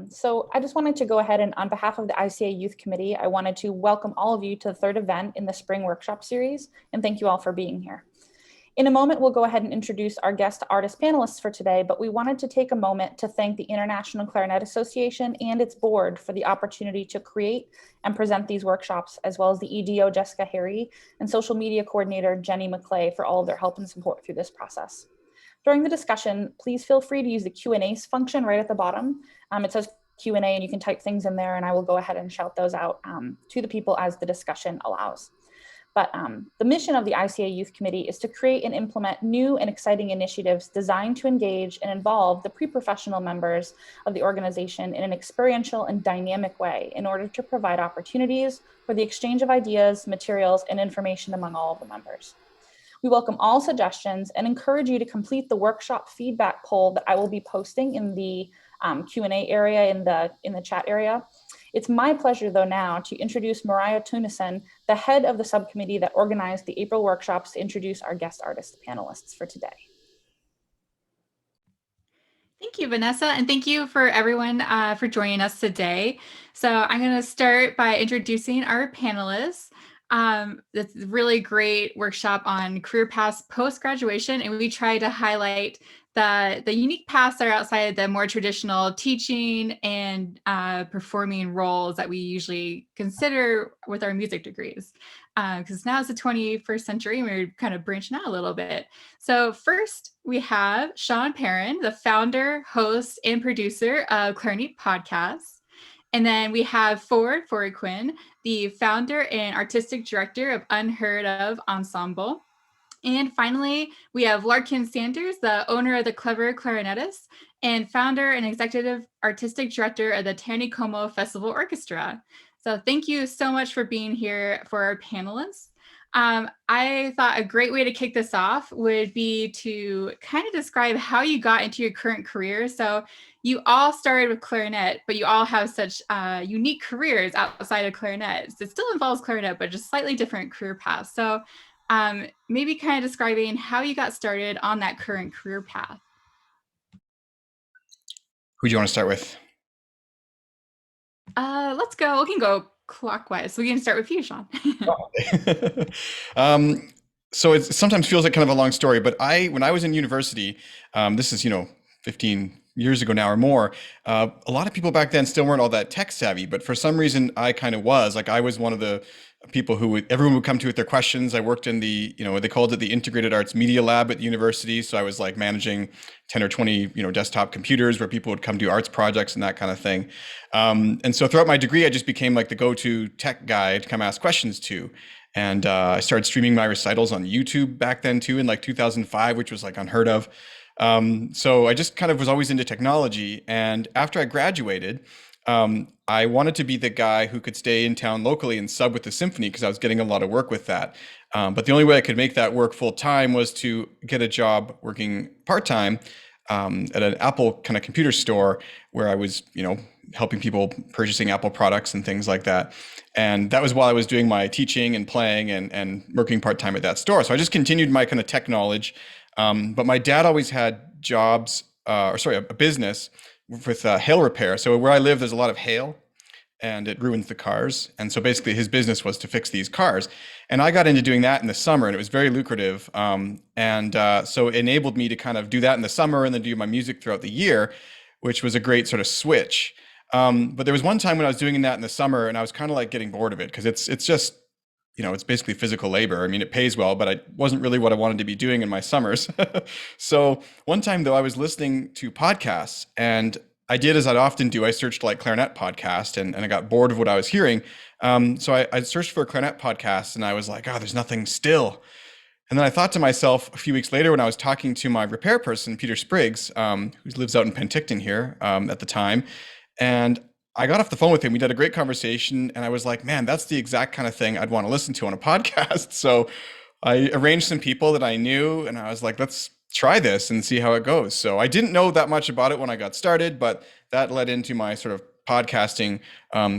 So I just wanted to go ahead and on behalf of the ICA Youth Committee, I wanted to welcome all of you to the third event in the spring workshop series, and thank you all for being here. In a moment, we'll go ahead and introduce our guest artist panelists for today, but we wanted to take a moment to thank the International Clarinet Association and its board for the opportunity to create and present these workshops, as well as the EDO Jessica Harry and social media coordinator Jenny McClay for all of their help and support through this process. During the discussion, please feel free to use the Q&A function right at the bottom. It says Q&A and you can type things in there and I will go ahead and shout those out to the people as the discussion allows. But the mission of the ICA Youth Committee is to create and implement new and exciting initiatives designed to engage and involve the pre-professional members of the organization in an experiential and dynamic way in order to provide opportunities for the exchange of ideas, materials, and information among all of the members. We welcome all suggestions and encourage you to complete the workshop feedback poll that I will be posting in the Q&A area in the chat area. It's my pleasure though now to introduce Mariah Tunison, the head of the subcommittee that organized the April workshops, to introduce our guest artist panelists for today. Thank you, Vanessa, and thank you for everyone for joining us today. So I'm going to start by introducing our panelists. It's a really great workshop on career paths post-graduation, and we try to highlight the unique paths that are outside the more traditional teaching and performing roles that we usually consider with our music degrees. Because now it's the 21st century and we're kind of branching out a little bit. So first we have Sean Perrin, the founder, host, and producer of Clarineat podcasts. And then we have Fourqurean, the founder and artistic director of Unheard-of Ensemble. And finally, we have Larkin Sanders, the owner of the Clever Clarinetist and founder and executive artistic director of the Taneycomo Festival Orchestra. So thank you so much for being here for our panelists. I thought a great way to kick this off would be to kind of describe how you got into your current career. So you all started with clarinet, but you all have such unique careers outside of clarinet. It still involves clarinet, but just slightly different career paths. So maybe kind of describing how you got started on that current career path. Who do you want to start with? Let's go. We can go clockwise. So we can start with you, Sean. So it sometimes feels like kind of a long story, but when I was in university, this is 15 years ago now or more, a lot of people back then still weren't all that tech savvy, but for some reason I kind of was. Like I was one of the people who everyone would come to with their questions. I worked in the, they called it the Integrated Arts Media Lab at the university. So I was like managing 10 or 20, desktop computers where people would come do arts projects and that kind of thing. And so throughout my degree, I just became like the go-to tech guy to come ask questions to. And I started streaming my recitals on YouTube back then too, in like 2005, which was like unheard of. So I just kind of was always into technology. And after I graduated, I wanted to be the guy who could stay in town locally and sub with the symphony because I was getting a lot of work with that. But the only way I could make that work full time was to get a job working part time at an Apple kind of computer store where I was, helping people purchasing Apple products and things like that. And that was while I was doing my teaching and playing and working part time at that store. So I just continued my kind of tech knowledge. But my dad always had a business with hail repair. So where I live, there's a lot of hail and it ruins the cars. And so basically his business was to fix these cars. And I got into doing that in the summer and it was very lucrative. So it enabled me to kind of do that in the summer and then do my music throughout the year, which was a great sort of switch. But there was one time when I was doing that in the summer and I was kind of like getting bored of it because it's just, it's basically physical labor. I mean, it pays well, but it wasn't really what I wanted to be doing in my summers. So one time though, I was listening to podcasts and I did as I'd often do. I searched like clarinet podcast and I got bored of what I was hearing. So I searched for a clarinet podcast and I was like, there's nothing still. And then I thought to myself a few weeks later when I was talking to my repair person, Peter Spriggs, who lives out in Penticton here at the time. And I got off the phone with him. We had a great conversation and I was like, man, that's the exact kind of thing I'd want to listen to on a podcast. So I arranged some people that I knew and I was like, let's try this and see how it goes. So I didn't know that much about it when I got started, but that led into my sort of podcasting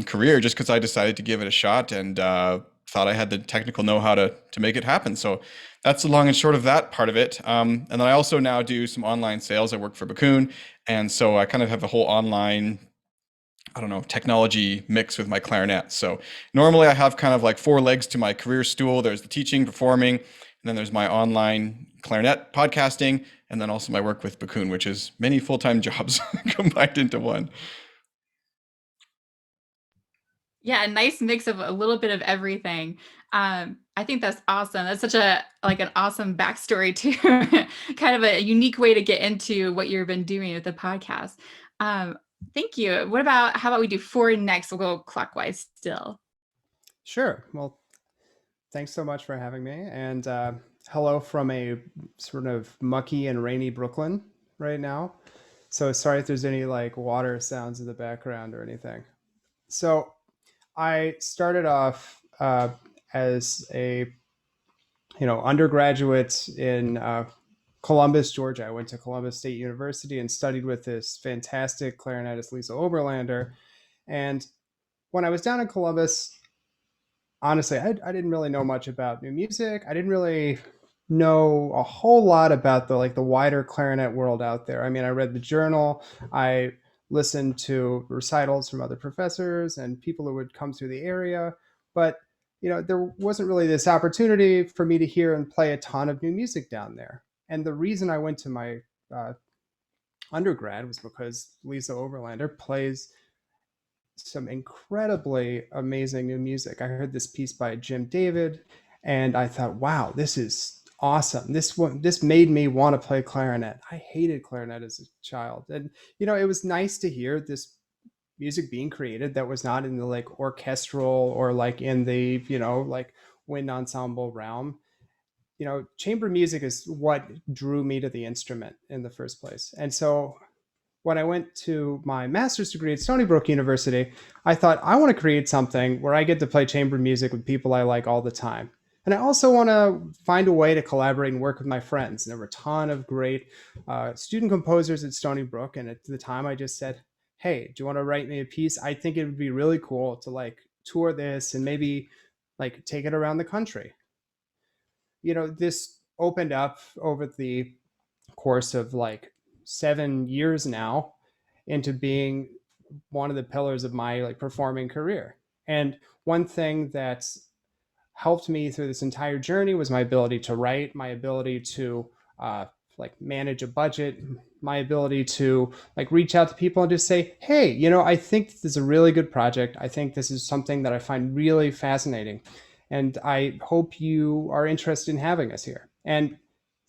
career just because I decided to give it a shot and thought I had the technical know-how to make it happen. So that's the long and short of that part of it. And then I also now do some online sales. I work for Bakun. And so I kind of have a whole online I don't know, technology mix with my clarinet. So normally I have kind of like four legs to my career stool. There's the teaching, performing, and then there's my online clarinet podcasting, and then also my work with Bakun, which is many full-time jobs combined into one. Yeah, a nice mix of a little bit of everything. I think that's awesome. That's such a an awesome backstory too, kind of a unique way to get into what you've been doing with the podcast. Thank you. How about we do four next? We'll go clockwise still. Sure. Well, thanks so much for having me. And hello from a sort of mucky and rainy Brooklyn right now. So sorry if there's any like water sounds in the background or anything. So I started off as a undergraduate in Columbus, Georgia. I went to Columbus State University and studied with this fantastic clarinetist, Lisa Oberlander. And when I was down in Columbus, honestly, I didn't really know much about new music. I didn't really know a whole lot about the wider clarinet world out there. I mean, I read the journal. I listened to recitals from other professors and people who would come through the area. But there wasn't really this opportunity for me to hear and play a ton of new music down there. And the reason I went to my undergrad was because Lisa Oberlander plays some incredibly amazing new music. I heard this piece by Jim David, and I thought, wow, this is awesome. This made me want to play clarinet. I hated clarinet as a child, and it was nice to hear this music being created that was not in the like orchestral or like in the like wind ensemble realm. Chamber music is what drew me to the instrument in the first place, and so when I went to my master's degree at Stony Brook University, I thought I want to create something where I get to play chamber music with people I like all the time. And I also want to find a way to collaborate and work with my friends. And there were a ton of great student composers at Stony Brook. And at the time I just said, hey, do you want to write me a piece? I think it would be really cool to like tour this and maybe like take it around the country. This opened up over the course of like 7 years now into being one of the pillars of my like performing career. And one thing that's helped me through this entire journey was my ability to write, my ability to like manage a budget, my ability to like reach out to people and just say, hey, I think this is a really good project. I think this is something that I find really fascinating. And I hope you are interested in having us here. And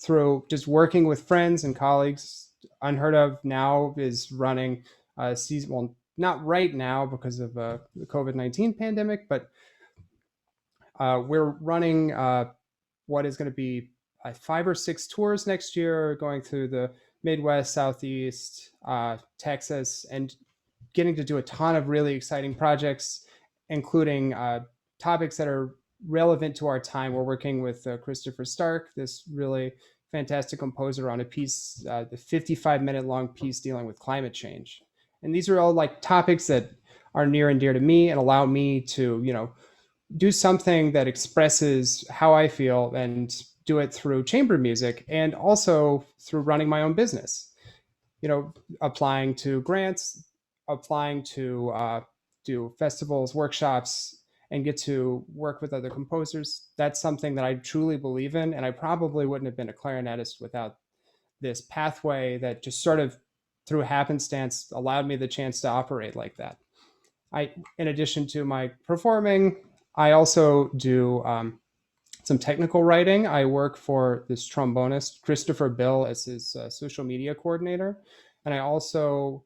through just working with friends and colleagues, Unheard-of now is running a season. Well, not right now because of the COVID-19 pandemic, but we're running what is going to be 5 or 6 tours next year, going through the Midwest, Southeast, Texas, and getting to do a ton of really exciting projects, including topics that are relevant to our time. We're working with Christopher Stark, this really fantastic composer, on a piece, the 55-minute long piece dealing with climate change. And these are all like topics that are near and dear to me and allow me to, do something that expresses how I feel and do it through chamber music and also through running my own business. Applying to grants, applying to do festivals, workshops, and get to work with other composers. That's something that I truly believe in. And I probably wouldn't have been a clarinetist without this pathway that just sort of through happenstance allowed me the chance to operate like that. In addition to my performing, I also do some technical writing. I work for this trombonist, Christopher Bill, as his social media coordinator. And I also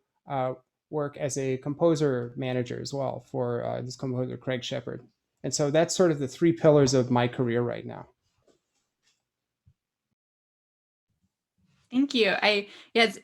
work as a composer manager as well for this composer, Craig Shepard. And so that's sort of the 3 pillars of my career right now. Thank you. It's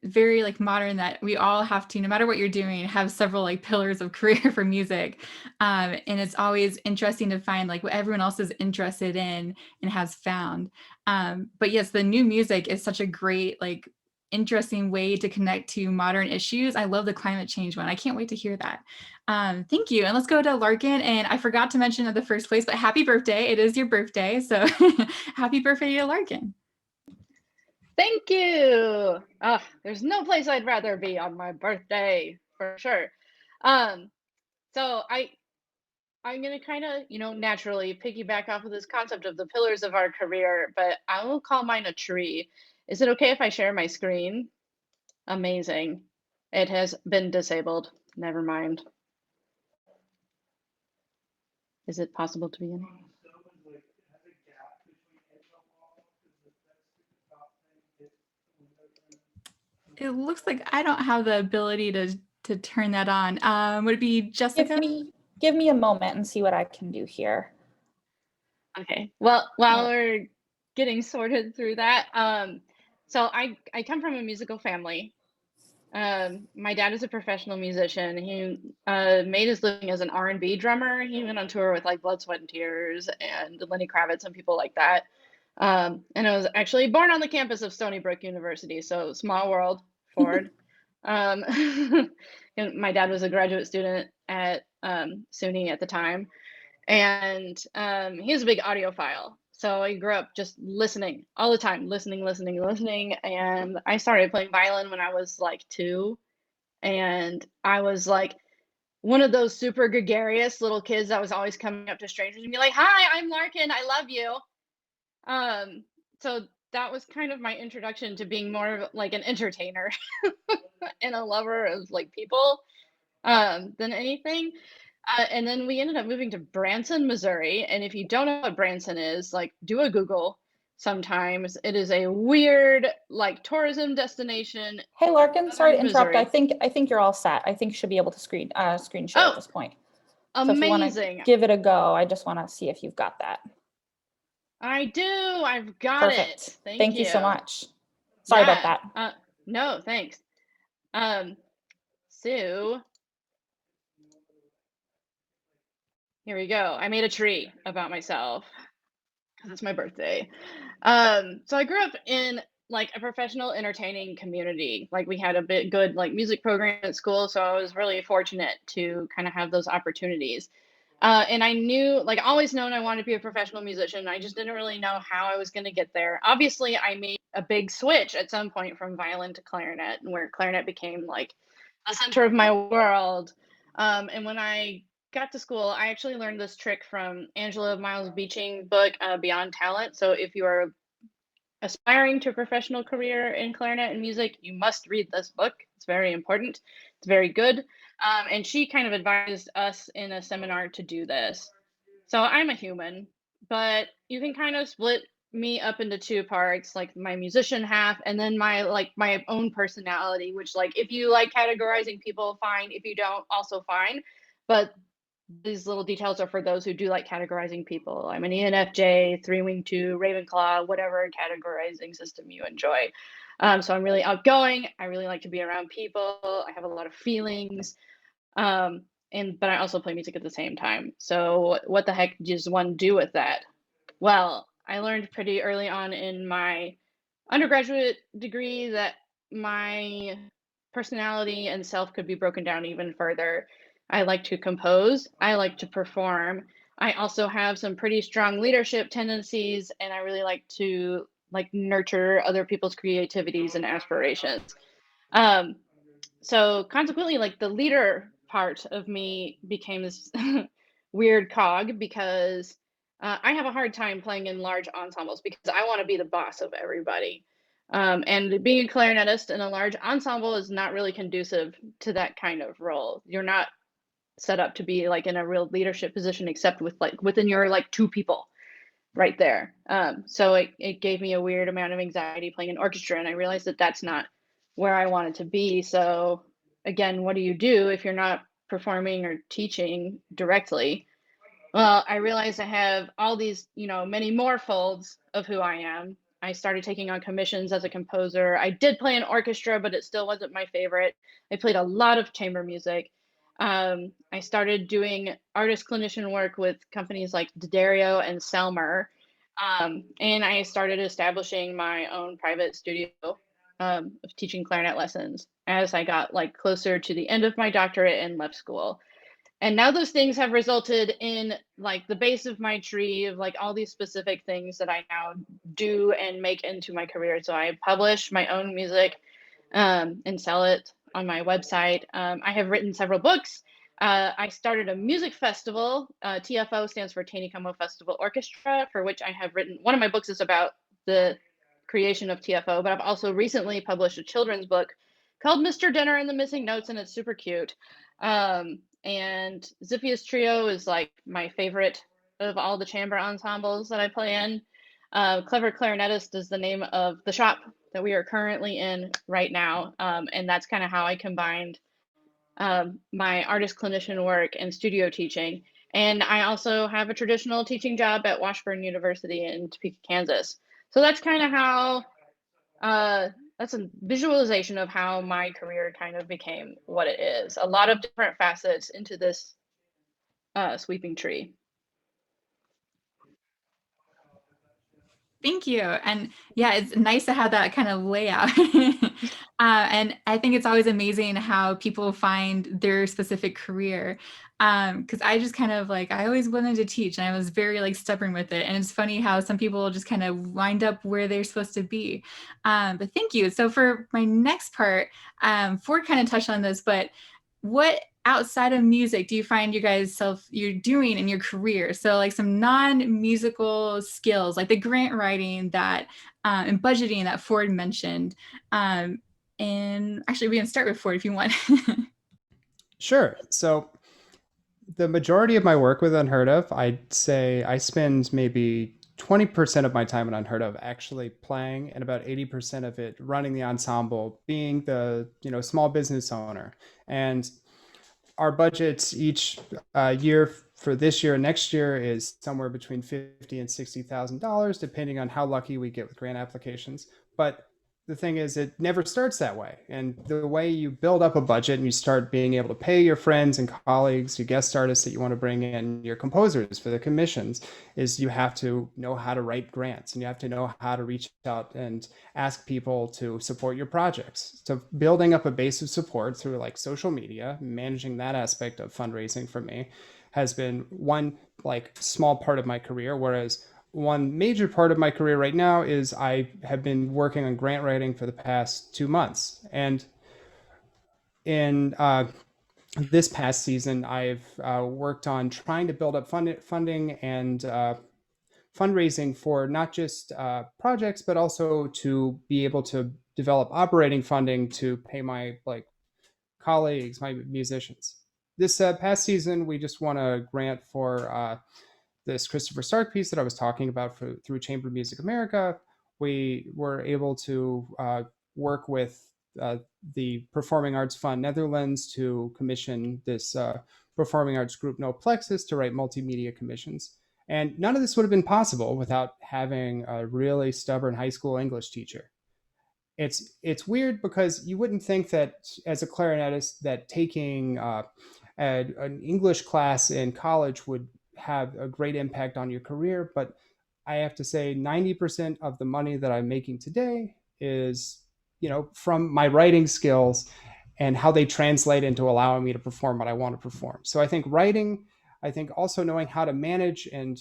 very like modern that we all have to, no matter what you're doing, have several like pillars of career for music. And it's always interesting to find like what everyone else is interested in and has found. But yes, the new music is such a great, like interesting way to connect to modern issues. I love the climate change one. I can't wait to hear that. Thank you. And let's go to Larkin. And I forgot to mention at the first place, but happy birthday. It is your birthday. So happy birthday to Larkin. Thank you. There's no place I'd rather be on my birthday, for sure. So I'm going to kind of, naturally piggyback off of this concept of the pillars of our career, but I will call mine a tree. Is it okay if I share my screen? Amazing. It has been disabled. Never mind. Is it possible to be in? It looks like I don't have the ability to turn that on. Would it be Jessica? Give me a moment and see what I can do here. Okay. Well, while we're getting sorted through that, so I come from a musical family. My dad is a professional musician. He made his living as an R&B drummer. He went on tour with like Blood, Sweat, and Tears and Lenny Kravitz and people like that. And I was actually born on the campus of Stony Brook University, so small world, Ford. And my dad was a graduate student at SUNY at the time. And he was a big audiophile. So I grew up just listening all the time, listening. And I started playing violin when I was like 2. And I was like one of those super gregarious little kids that was always coming up to strangers and be like, "Hi, I'm Larkin. I love you." So that was kind of my introduction to being more of like an entertainer and a lover of like people than anything. And then we ended up moving to Branson, Missouri. And if you don't know what Branson is, like do a Google sometimes. It is a weird like tourism destination. Hey Larkin, sorry to interrupt. Missouri. I think you're all set. I think you should be able to screen share at this point. So Amazing. if you want to give it a go, I just want to see if you've got that. I do. I've got Perfect. it. Thank you so much. Sorry about that. No, thanks. So here we go. I made a tree about myself because it's my birthday. So I grew up in like a professional entertaining community. Like we had a good like music program at school, so I was really fortunate to kind of have those opportunities. And I knew, like, always known I wanted to be a professional musician. I just didn't really know how I was going to get there. Obviously, I made a big switch at some point from violin to clarinet, where clarinet became like the center of my world. And when I got to school, I actually learned this trick from Angela Miles Beeching book, Beyond Talent. So if you are aspiring to a professional career in clarinet and music, you must read this book. It's very important. It's very good. And she kind of advised us in a seminar to do this. So I'm a human, but you can kind of split me up into 2 parts, like my musician half and then my own personality, which like if you like categorizing people, fine. If you don't, also fine. But these little details are for those who do like categorizing people. I'm an ENFJ, 3-wing 2, Ravenclaw, whatever categorizing system you enjoy. So I'm really outgoing. I really like to be around people. I have a lot of feelings. But I also play music at the same time. So what the heck does one do with that? Well, I learned pretty early on in my undergraduate degree that my personality and self could be broken down even further. I like to compose. I like to perform. I also have some pretty strong leadership tendencies, and I really like to nurture other people's creativities and aspirations. So consequently, like the leader part of me became this weird cog because I have a hard time playing in large ensembles because I want to be the boss of everybody. And being a clarinetist in a large ensemble is not really conducive to that kind of role. You're not set up to be like in a real leadership position except with like within your like 2 people right there. So it gave me a weird amount of anxiety playing an orchestra, and I realized that that's not where I wanted to be. So again, what do you do if you're not performing or teaching directly? Well, I realized I have all these, many more folds of who I am. I started taking on commissions as a composer. I did play an orchestra, but it still wasn't my favorite. I played a lot of chamber music. I started doing artist clinician work with companies like D'Addario and Selmer. And I started establishing my own private studio of teaching clarinet lessons as I got like closer to the end of my doctorate and left school. And now those things have resulted in like the base of my tree of like all these specific things that I now do and make into my career. So I publish my own music and sell it on my website. I have written several books, I started a music festival. TFO stands for Taney Festival Orchestra, for which I have written. One of my books is about the creation of TFO, but I've also recently published a children's book called Mr. Dinner and the Missing Notes, and it's super cute. And Ziphia's Trio is like my favorite of all the chamber ensembles that I play in. Clever Clarinetist is the name of the shop that we are currently in right now, and that's kind of how I combined my artist clinician work and studio teaching. And I also have a traditional teaching job at Washburn University in Topeka, Kansas. So that's kind of how, that's a visualization of how my career kind of became what it is. A lot of different facets into this sweeping tree. Thank you. And yeah, it's nice to have that kind of layout. And I think it's always amazing how people find their specific career. Because I just kind of like, I always wanted to teach and I was very like stubborn with it. And it's funny how some people just kind of wind up where they're supposed to be. But thank you. So for my next part, Ford kind of touched on this, but what outside of music do you find you're doing in your career? So like some non-musical skills, like the grant writing that and budgeting that Ford mentioned. And actually we can start with Ford if you want. Sure. So the majority of my work with Unheard-of, I'd say I spend maybe 20% of my time in Unheard-of actually playing, and about 80% of it running the ensemble, being the small business owner. And our budgets each year for this year and next year is somewhere between $50,000 and $60,000, depending on how lucky we get with grant applications. But the thing is, it never starts that way. And the way you build up a budget and you start being able to pay your friends and colleagues, your guest artists that you want to bring in, your composers for the commissions, is you have to know how to write grants and you have to know how to reach out and ask people to support your projects. So building up a base of support through like social media, managing that aspect of fundraising for me has been one like small part of my career, whereas one major part of my career right now is I have been working on grant writing for the past 2 months. And in this past season, I've worked on trying to build up funding and fundraising for not just projects, but also to be able to develop operating funding to pay my colleagues, my musicians. This past season, we just won a grant for this Christopher Stark piece that I was talking about through Chamber Music America. We were able to work with the Performing Arts Fund Netherlands to commission this performing arts group No Plexus to write multimedia commissions. And none of this would have been possible without having a really stubborn high school English teacher. It's weird because you wouldn't think that as a clarinetist that taking an English class in college would have a great impact on your career, but I have to say 90% of the money that I'm making today is from my writing skills and how they translate into allowing me to perform what I want to perform. So I think writing, I think also knowing how to manage and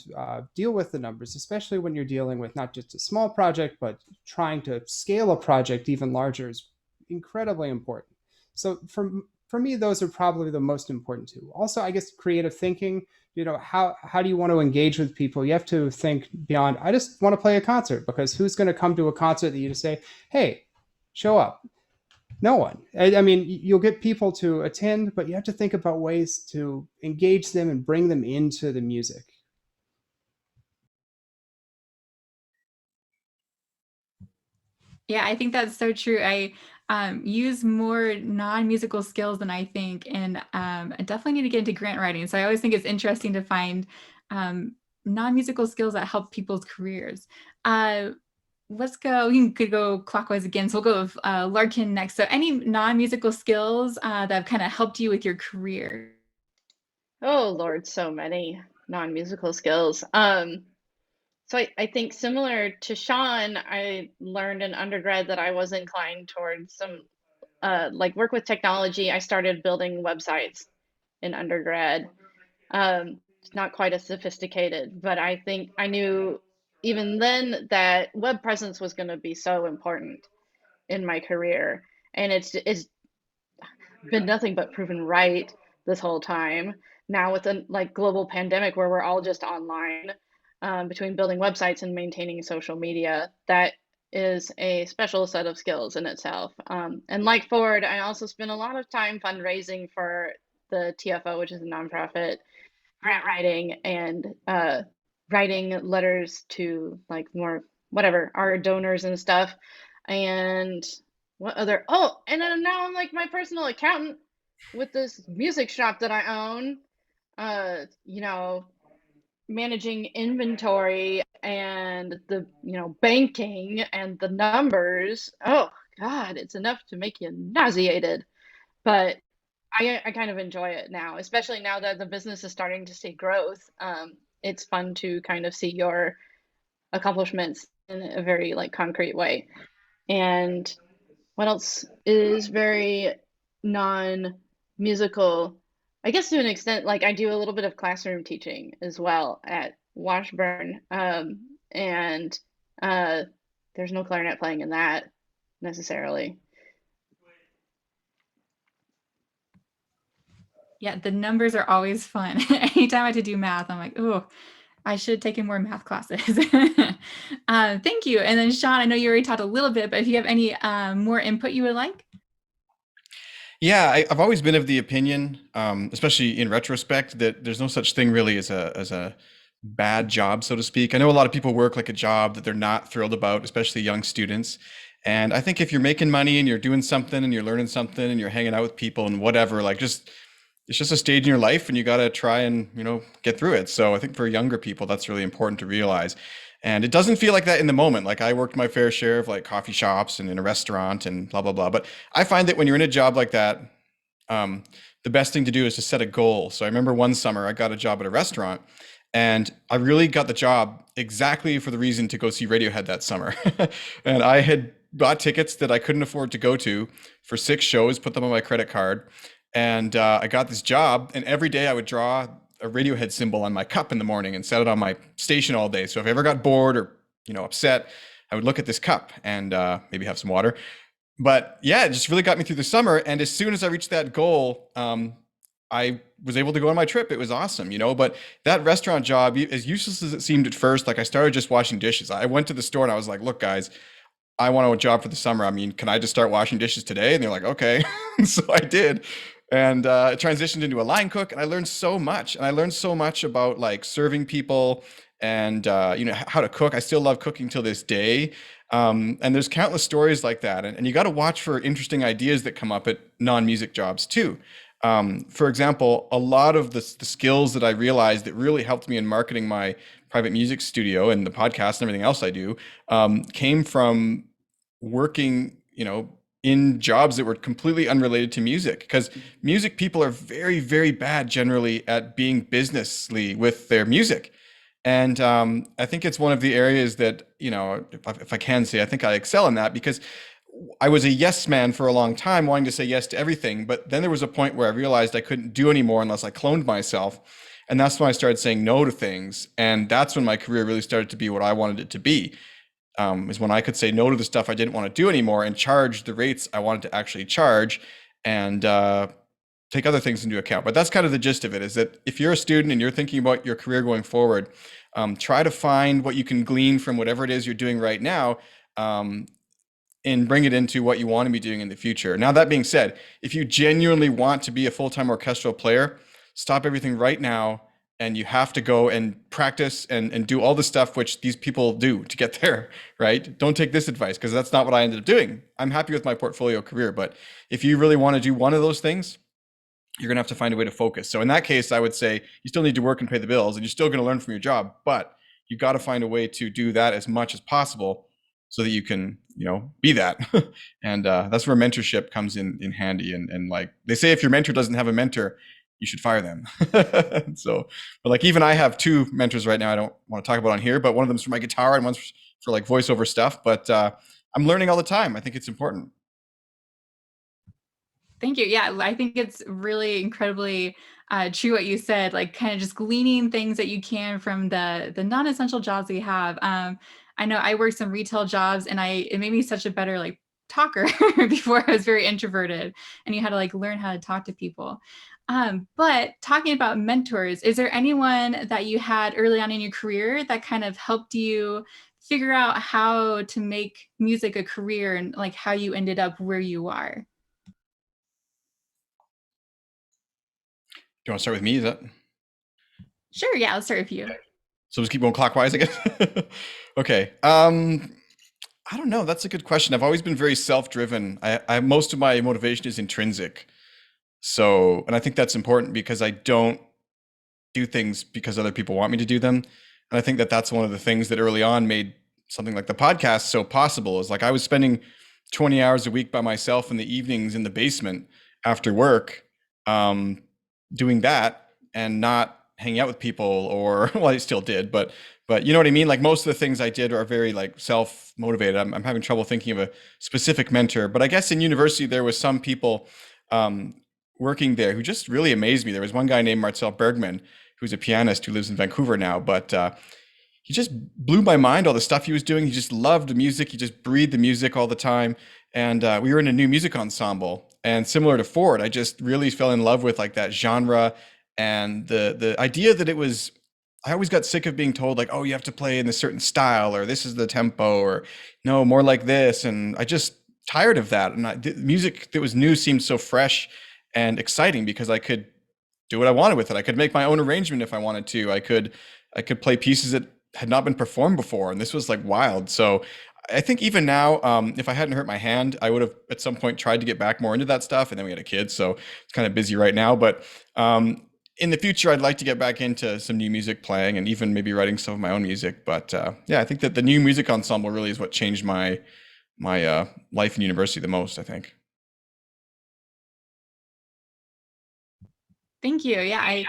deal with the numbers, especially when you're dealing with not just a small project, but trying to scale a project even larger, is incredibly important. So for me, those are probably the most important two. Also, I guess creative thinking, how do you want to engage with people? You have to think beyond, I just want to play a concert, because who's going to come to a concert that you just say, hey, show up? No one. I mean, you'll get people to attend, but you have to think about ways to engage them and bring them into the music. Yeah, I think that's so true. I use more non-musical skills than I think, and I definitely need to get into grant writing. So I always think it's interesting to find non-musical skills that help people's careers. Let's go, we could go clockwise again. So we'll go with Larkin next. So any non-musical skills that have kind of helped you with your career? Oh, Lord, so many non-musical skills. So I think similar to Sean, I learned in undergrad that I was inclined towards some work with technology. I started building websites in undergrad. Not quite as sophisticated, but I think I knew even then that web presence was going to be so important in my career. And it's been nothing but proven right. this whole time. Now with the like global pandemic where we're all just online, between building websites and maintaining social media, that is a special set of skills in itself. And like Ford, I also spend a lot of time fundraising for the TFO, which is a nonprofit, grant writing, and writing letters to like more whatever our donors and stuff. And what other? Oh, and then now I'm like my personal accountant with this music shop that I own. You know, managing inventory and the banking and the numbers. Oh God, it's enough to make you nauseated. But I kind of enjoy it now, especially now that the business is starting to see growth. It's fun to kind of see your accomplishments in a very like concrete way. And what else is very non-musical? I guess to an extent, like I do a little bit of classroom teaching as well at Washburn. And there's no clarinet playing in that necessarily. Yeah, the numbers are always fun. Anytime I have to do math, I'm like, oh, I should have taken more math classes. Thank you. And then Sean, I know you already talked a little bit, but if you have any more input you would like? Yeah, I've always been of the opinion, especially in retrospect, that there's no such thing really as a bad job, so to speak. I know a lot of people work like a job that they're not thrilled about, especially young students. And I think if you're making money and you're doing something and you're learning something and you're hanging out with people and whatever, like just it's just a stage in your life and you got to try and, get through it. So I think for younger people, that's really important to realize. And it doesn't feel like that in the moment. Like I worked my fair share of like coffee shops and in a restaurant and blah, blah, blah. But I find that when you're in a job like that, the best thing to do is to set a goal. So I remember one summer I got a job at a restaurant and I really got the job exactly for the reason to go see Radiohead that summer. And I had bought tickets that I couldn't afford to go to for 6 shows, put them on my credit card. And I got this job, and every day I would draw a Radiohead symbol on my cup in the morning and set it on my station all day. So if I ever got bored or upset, I would look at this cup and maybe have some water. But yeah, it just really got me through the summer. And as soon as I reached that goal, I was able to go on my trip. It was awesome, But that restaurant job, as useless as it seemed at first, like I started just washing dishes. I went to the store and I was like, "Look, guys, I want a job for the summer. I mean, can I just start washing dishes today?" And they're like, "Okay." So I did. And it transitioned into a line cook, and I learned so much. And I learned so much about like serving people and how to cook. I still love cooking till this day. And there's countless stories like that. And you got to watch for interesting ideas that come up at non-music jobs too. For example, a lot of the skills that I realized that really helped me in marketing my private music studio and the podcast and everything else I do came from working, in jobs that were completely unrelated to music, because music people are very, very bad generally at being businessly with their music. And I think it's one of the areas that, if I can say, I think I excel in that, because I was a yes man for a long time, wanting to say yes to everything. But then there was a point where I realized I couldn't do anymore unless I cloned myself. And that's when I started saying no to things. And that's when my career really started to be what I wanted it to be. Is when I could say no to the stuff I didn't want to do anymore and charge the rates I wanted to actually charge, and take other things into account. But that's kind of the gist of it, is that if you're a student and you're thinking about your career going forward, try to find what you can glean from whatever it is you're doing right now, and bring it into what you want to be doing in the future. Now, that being said, if you genuinely want to be a full-time orchestral player, stop everything right now. And you have to go and practice and do all the stuff which these people do to get there, right? Don't take this advice, because that's not what I ended up doing. I'm happy with my portfolio career, but if you really want to do one of those things, you're going to have to find a way to focus. So in that case, I would say you still need to work and pay the bills, and you're still going to learn from your job, but you got to find a way to do that as much as possible so that you can, be that. And that's where mentorship comes in handy. And like they say, if your mentor doesn't have a mentor, you should fire them. So, but like even I have 2 mentors right now I don't want to talk about on here, but one of them's for my guitar and one's for like voiceover stuff. But I'm learning all the time. I think it's important. Thank you. Yeah, I think it's really incredibly true what you said, like kind of just gleaning things that you can from the non-essential jobs we have. I know I worked some retail jobs, and it made me such a better like talker. Before I was very introverted, and you had to like learn how to talk to people. But talking about mentors, is there anyone that you had early on in your career that kind of helped you figure out how to make music a career and like how you ended up where you are? Do you want to start with me? Is that Sure, yeah, let's start with you. so? Just keep going clockwise, I guess. Okay. I don't know. That's a good question. I've always been very self-driven. I most of my motivation is intrinsic. So, and I think that's important because I don't do things because other people want me to do them. And I think that that's one of the things that early on made something like the podcast so possible, is like I was spending 20 hours a week by myself in the evenings in the basement after work, um, doing that and not hanging out with people or, well, I still did, but you know what I mean? Like most of the things I did are very like self-motivated. I'm having trouble thinking of a specific mentor, but I guess in university, there was some people, um, working there who just really amazed me. There was one guy named Marcel Bergman, who's a pianist who lives in Vancouver now, but he just blew my mind, all the stuff he was doing. He just loved the music. He just breathed the music all the time. And we were in a new music ensemble. And similar to Ford, I just really fell in love with like that genre and the idea that it was. I always got sick of being told like, oh, you have to play in a certain style, or this is the tempo, or no, more like this. And I just tired of that. And the music that was new seemed so fresh and exciting because I could do what I wanted with it. I could make my own arrangement if I wanted to. I could play pieces that had not been performed before, and this was like wild. So I think even now, if I hadn't hurt my hand, I would have at some point tried to get back more into that stuff. And then we had a kid, so it's kind of busy right now. But in the future, I'd like to get back into some new music playing and even maybe writing some of my own music. But yeah, I think that the new music ensemble really is what changed my life in university the most, I think. Thank you. Yeah,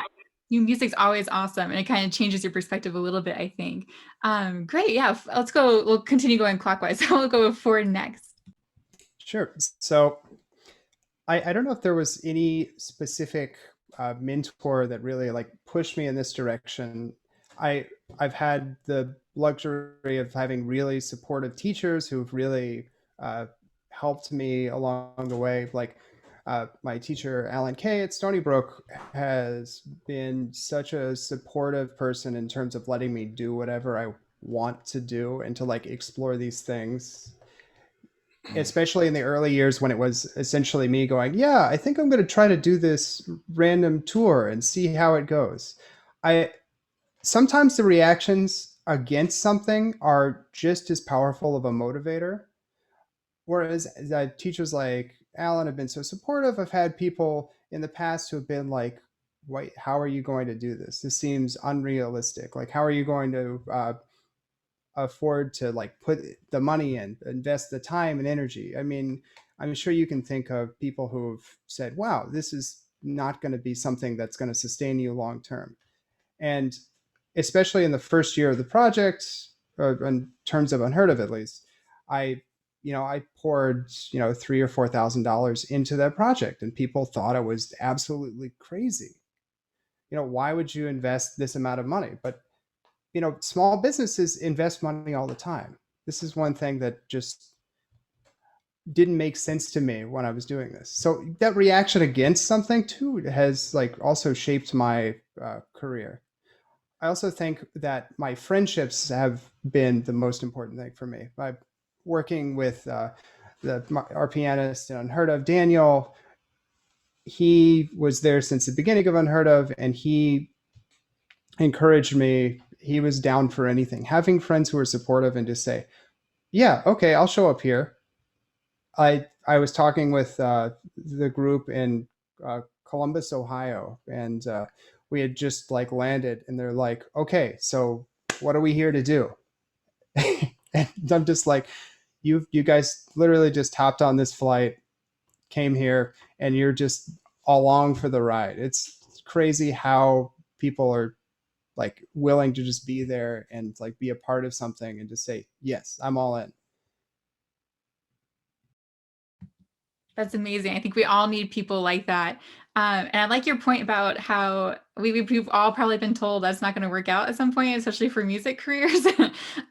new music's always awesome, and it kind of changes your perspective a little bit, I think. Great. Yeah, let's go. We'll continue going clockwise. We'll go with Ford next. Sure. So I don't know if there was any specific mentor that really like pushed me in this direction. I've had the luxury of having really supportive teachers who've really helped me along the way. Like my teacher Alan Kay at Stony Brook has been such a supportive person in terms of letting me do whatever I want to do and to like explore these things, especially in the early years when it was essentially me going, yeah, I think I'm going to try to do this random tour and see how it goes. I sometimes the reactions against something are just as powerful of a motivator. Whereas teachers like Alan have been so supportive. I've had people in the past who have been like, wait, how are you going to do this? This seems unrealistic. Like, how are you going to afford to like put the money in, invest the time and energy? I mean, I'm sure you can think of people who've said, wow, this is not going to be something that's going to sustain you long term. And especially in the first year of the project, in terms of Unheard-of at least, I poured $3,000 or $4,000 into that project, and people thought I was absolutely crazy. Why would you invest this amount of money? But small businesses invest money all the time. This is one thing that just didn't make sense to me when I was doing this. So that reaction against something too has like also shaped my career. I also think that my friendships have been the most important thing for me. By working with our pianist in Unheard-of, Daniel, he was there since the beginning of Unheard-of, and he encouraged me. He was down for anything. Having friends who are supportive and just say, yeah, okay, I'll show up here. I was talking with the group in Columbus, Ohio, and we had just like landed, and they're like, okay, so what are we here to do? And I'm just like, you guys literally just hopped on this flight, came here, and you're just along for the ride. It's crazy how people are like willing to just be there and like be a part of something and just say, yes, I'm all in. That's amazing. I think we all need people like that. And I like your point about how we've all probably been told that's not going to work out at some point, especially for music careers.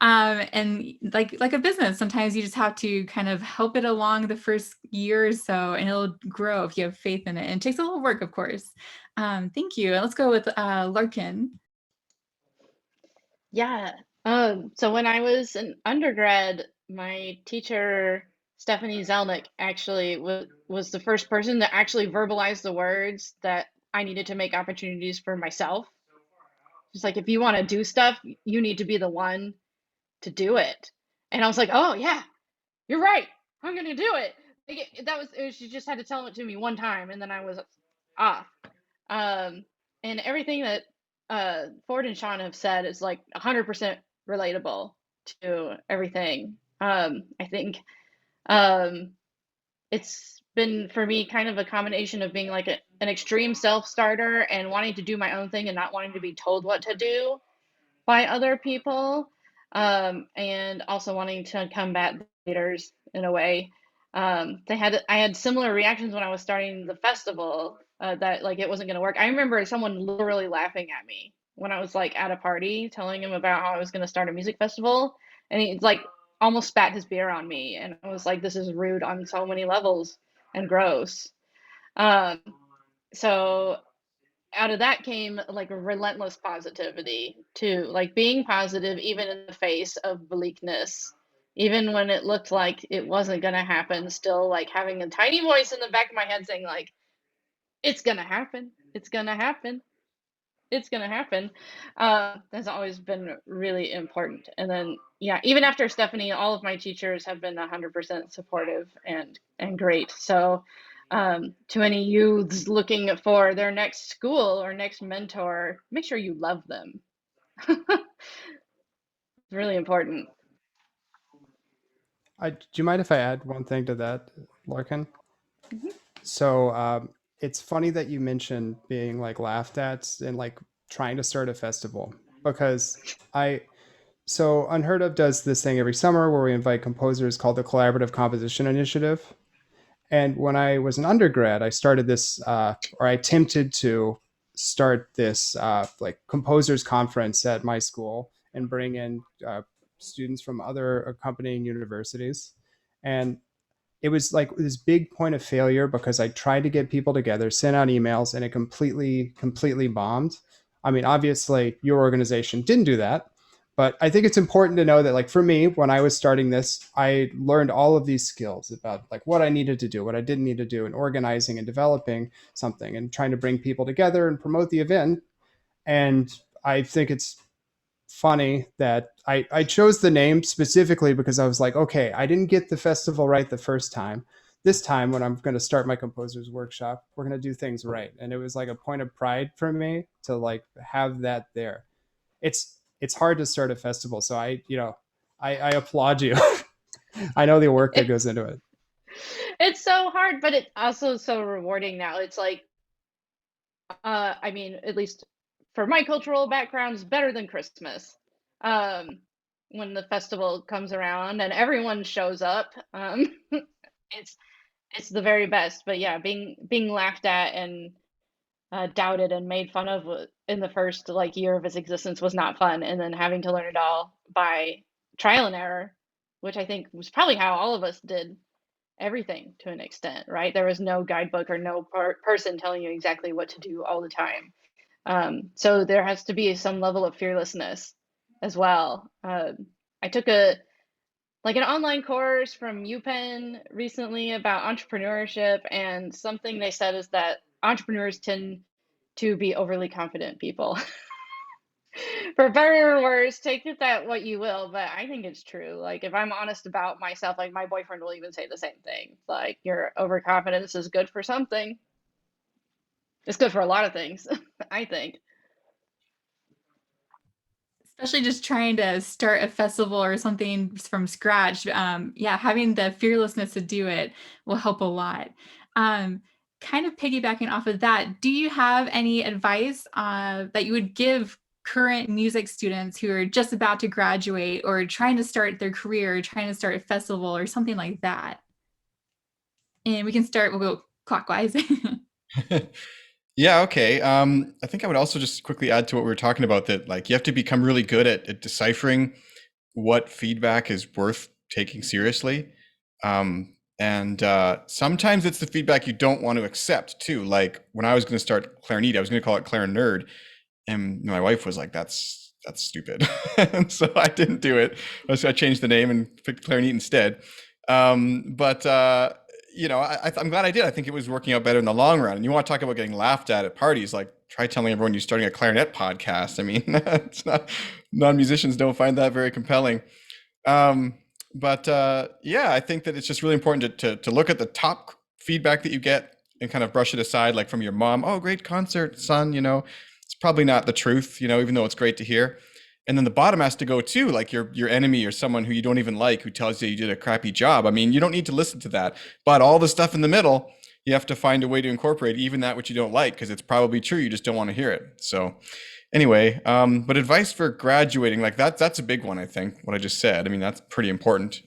And like a business, sometimes you just have to kind of help it along the first year or so, and it'll grow if you have faith in it. And it takes a little work, of course. Thank you. Let's go with Larkin. Yeah. So when I was an undergrad, my teacher, Stephanie Zelnick, actually was the first person to actually verbalize the words that I needed to make opportunities for myself. Just like, if you want to do stuff, you need to be the one to do it. And I was like, oh yeah, you're right. I'm gonna do it. She just had to tell it to me one time, and then I was off. And everything that Ford and Sean have said is like 100% relatable to everything. I think it's been for me kind of a combination of being like an extreme self-starter and wanting to do my own thing and not wanting to be told what to do by other people, and also wanting to combat leaders in a way. I had similar reactions when I was starting the festival, that like it wasn't going to work. I remember someone literally laughing at me when I was like at a party telling him about how I was going to start a music festival, and he like almost spat his beer on me, and I was like, this is rude on so many levels and gross. Um, so out of that came like a relentless positivity too, like being positive even in the face of bleakness, even when it looked like it wasn't going to happen, still like having a tiny voice in the back of my head saying like, it's going to happen, it's going to happen, it's going to happen. That's always been really important. And then yeah, even after Stephanie, all of my teachers have been 100% supportive and great. So to any youths looking for their next school or next mentor, make sure you love them. It's really important. Do you mind if I add one thing to that, Larkin? Mhm. So it's funny that you mentioned being like laughed at and like trying to start a festival, because so Unheard-of does this thing every summer where we invite composers called the Collaborative Composition Initiative. And when I was an undergrad, I started this, or I attempted to start this like composers conference at my school and bring in students from other accompanying universities. And it was like this big point of failure because I tried to get people together, sent out emails, and it completely bombed. I mean, obviously, your organization didn't do that, but I think it's important to know that, like, for me, when I was starting this, I learned all of these skills about like what I needed to do, what I didn't need to do, and organizing and developing something and trying to bring people together and promote the event. And I think it's funny that I chose the name specifically because I was like, okay, I didn't get the festival right the first time. This time, when I'm going to start my composer's workshop, we're going to do things right. And it was like a point of pride for me to like have that there. It's hard to start a festival, so I applaud you. I know the work that goes into it. It's so hard, but it's also so rewarding now. It's like, I mean, at least for my cultural background, it's better than Christmas. Um, when the festival comes around and everyone shows up, it's it's the very best. But yeah, being laughed at and doubted and made fun of in the first like year of its existence was not fun, and then having to learn it all by trial and error, which I think was probably how all of us did everything to an extent, right? There was no guidebook or no person telling you exactly what to do all the time. So there has to be some level of fearlessness as well. I took an online course from UPenn recently about entrepreneurship, and something they said is that entrepreneurs tend to be overly confident people. For better or worse, take it that what you will, but I think it's true. Like, if I'm honest about myself, like my boyfriend will even say the same thing. Like, your overconfidence is good for something. It's good for a lot of things, I think. Especially just trying to start a festival or something from scratch. Yeah, having the fearlessness to do it will help a lot. Kind of piggybacking off of that, do you have any advice that you would give current music students who are just about to graduate or trying to start their career, trying to start a festival or something like that? And we can start, we'll go clockwise. Yeah, okay. I think I would also just quickly add to what we were talking about, that like you have to become really good at deciphering what feedback is worth taking seriously. And sometimes it's the feedback you don't want to accept too. Like when I was going to start Clarineat, I was going to call it Clarinerd, and my wife was like, "That's stupid," and so I didn't do it. So I changed the name and picked Clarineat instead. But you know, I'm glad I did. I think it was working out better in the long run. And you want to talk about getting laughed at parties? Like, try telling everyone you're starting a clarinet podcast. I mean, it's not, non-musicians don't find that very compelling. But yeah, I think that it's just really important to look at the top feedback that you get and kind of brush it aside, like from your mom. "Oh, great concert, son." You know, it's probably not the truth, you know, even though it's great to hear. And then the bottom has to go too, like your enemy or someone who you don't even like, who tells you did a crappy job. I mean, you don't need to listen to that, but all the stuff in the middle, you have to find a way to incorporate, even that which you don't like, because it's probably true. You just don't want to hear it. So anyway, but advice for graduating, like that's a big one, I think, what I just said. I mean, that's pretty important,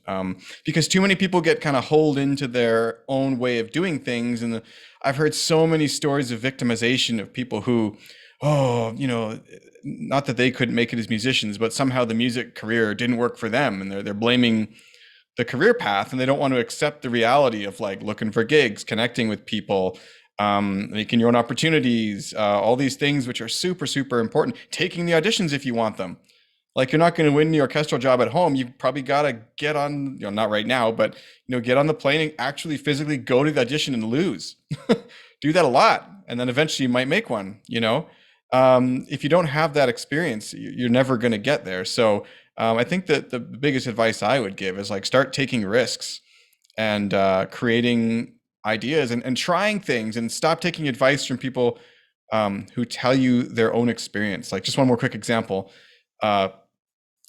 because too many people get kind of holed into their own way of doing things. And I've heard so many stories of victimization of people who, oh, you know, not that they couldn't make it as musicians, but somehow the music career didn't work for them, and they're blaming the career path, and they don't want to accept the reality of like looking for gigs, connecting with people, making your own opportunities, all these things which are super, super important. Taking the auditions if you want them. Like, you're not going to win the orchestral job at home. You've probably got to get on, you know, not right now, but, you know, get on the plane and actually physically go to the audition and lose. Do that a lot, and then eventually you might make one, you know. If you don't have that experience, you're never going to get there. So I think that the biggest advice I would give is like, start taking risks and creating ideas and trying things, and stop taking advice from people who tell you their own experience. Like, just one more quick example.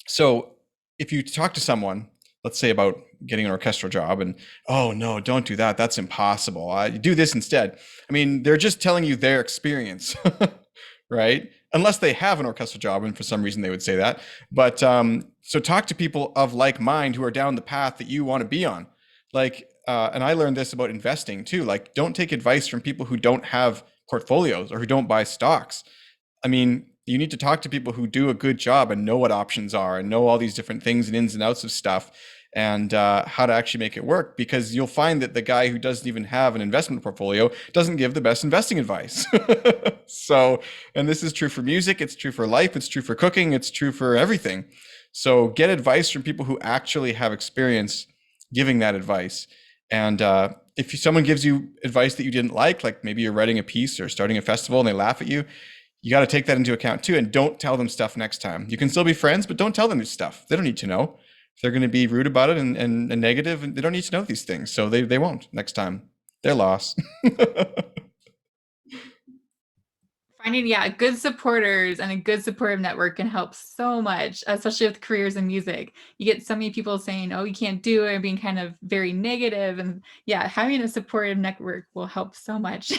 So if you talk to someone, let's say about getting an orchestral job, and, "Oh no, don't do that. That's impossible. Do this instead." I mean, they're just telling you their experience. Right? Unless they have an orchestral job, and for some reason they would say that. But so talk to people of like mind who are down the path that you want to be on. Like, and I learned this about investing too. Like, don't take advice from people who don't have portfolios or who don't buy stocks. I mean, you need to talk to people who do a good job and know what options are and know all these different things and ins and outs of stuff, and how to actually make it work, because you'll find that the guy who doesn't even have an investment portfolio doesn't give the best investing advice. So, and this is true for music, it's true for life, it's true for cooking, it's true for everything. So get advice from people who actually have experience giving that advice. And if someone gives you advice that you didn't like maybe you're writing a piece or starting a festival and they laugh at you, you got to take that into account too, and don't tell them stuff next time. You can still be friends, but don't tell them this stuff. They don't need to know. If they're going to be rude about it and negative, and they don't need to know these things. So they won't next time. Their loss. Finding, yeah, good supporters and a good supportive network can help so much, especially with careers in music. You get so many people saying, "Oh, you can't do it," and being kind of very negative. And yeah, having a supportive network will help so much.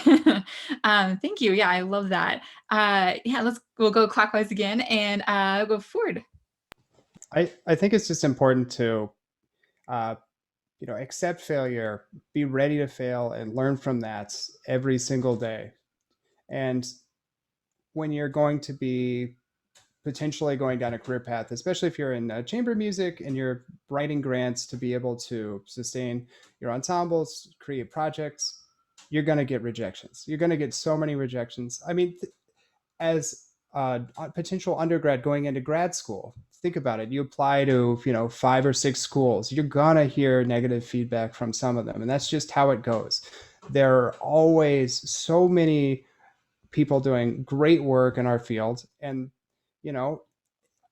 Thank you. Yeah, I love that. Yeah, we'll go clockwise again, and go forward. I think it's just important to you know, accept failure, be ready to fail, and learn from that every single day. And when you're going to be potentially going down a career path, especially if you're in chamber music and you're writing grants to be able to sustain your ensembles, create projects, you're going to get rejections. You're going to get so many rejections. I mean, as a potential undergrad going into grad school, think about it. You apply to, you know, 5 or 6 schools. You're going to hear negative feedback from some of them. And that's just how it goes. There are always so many people doing great work in our field. And, you know,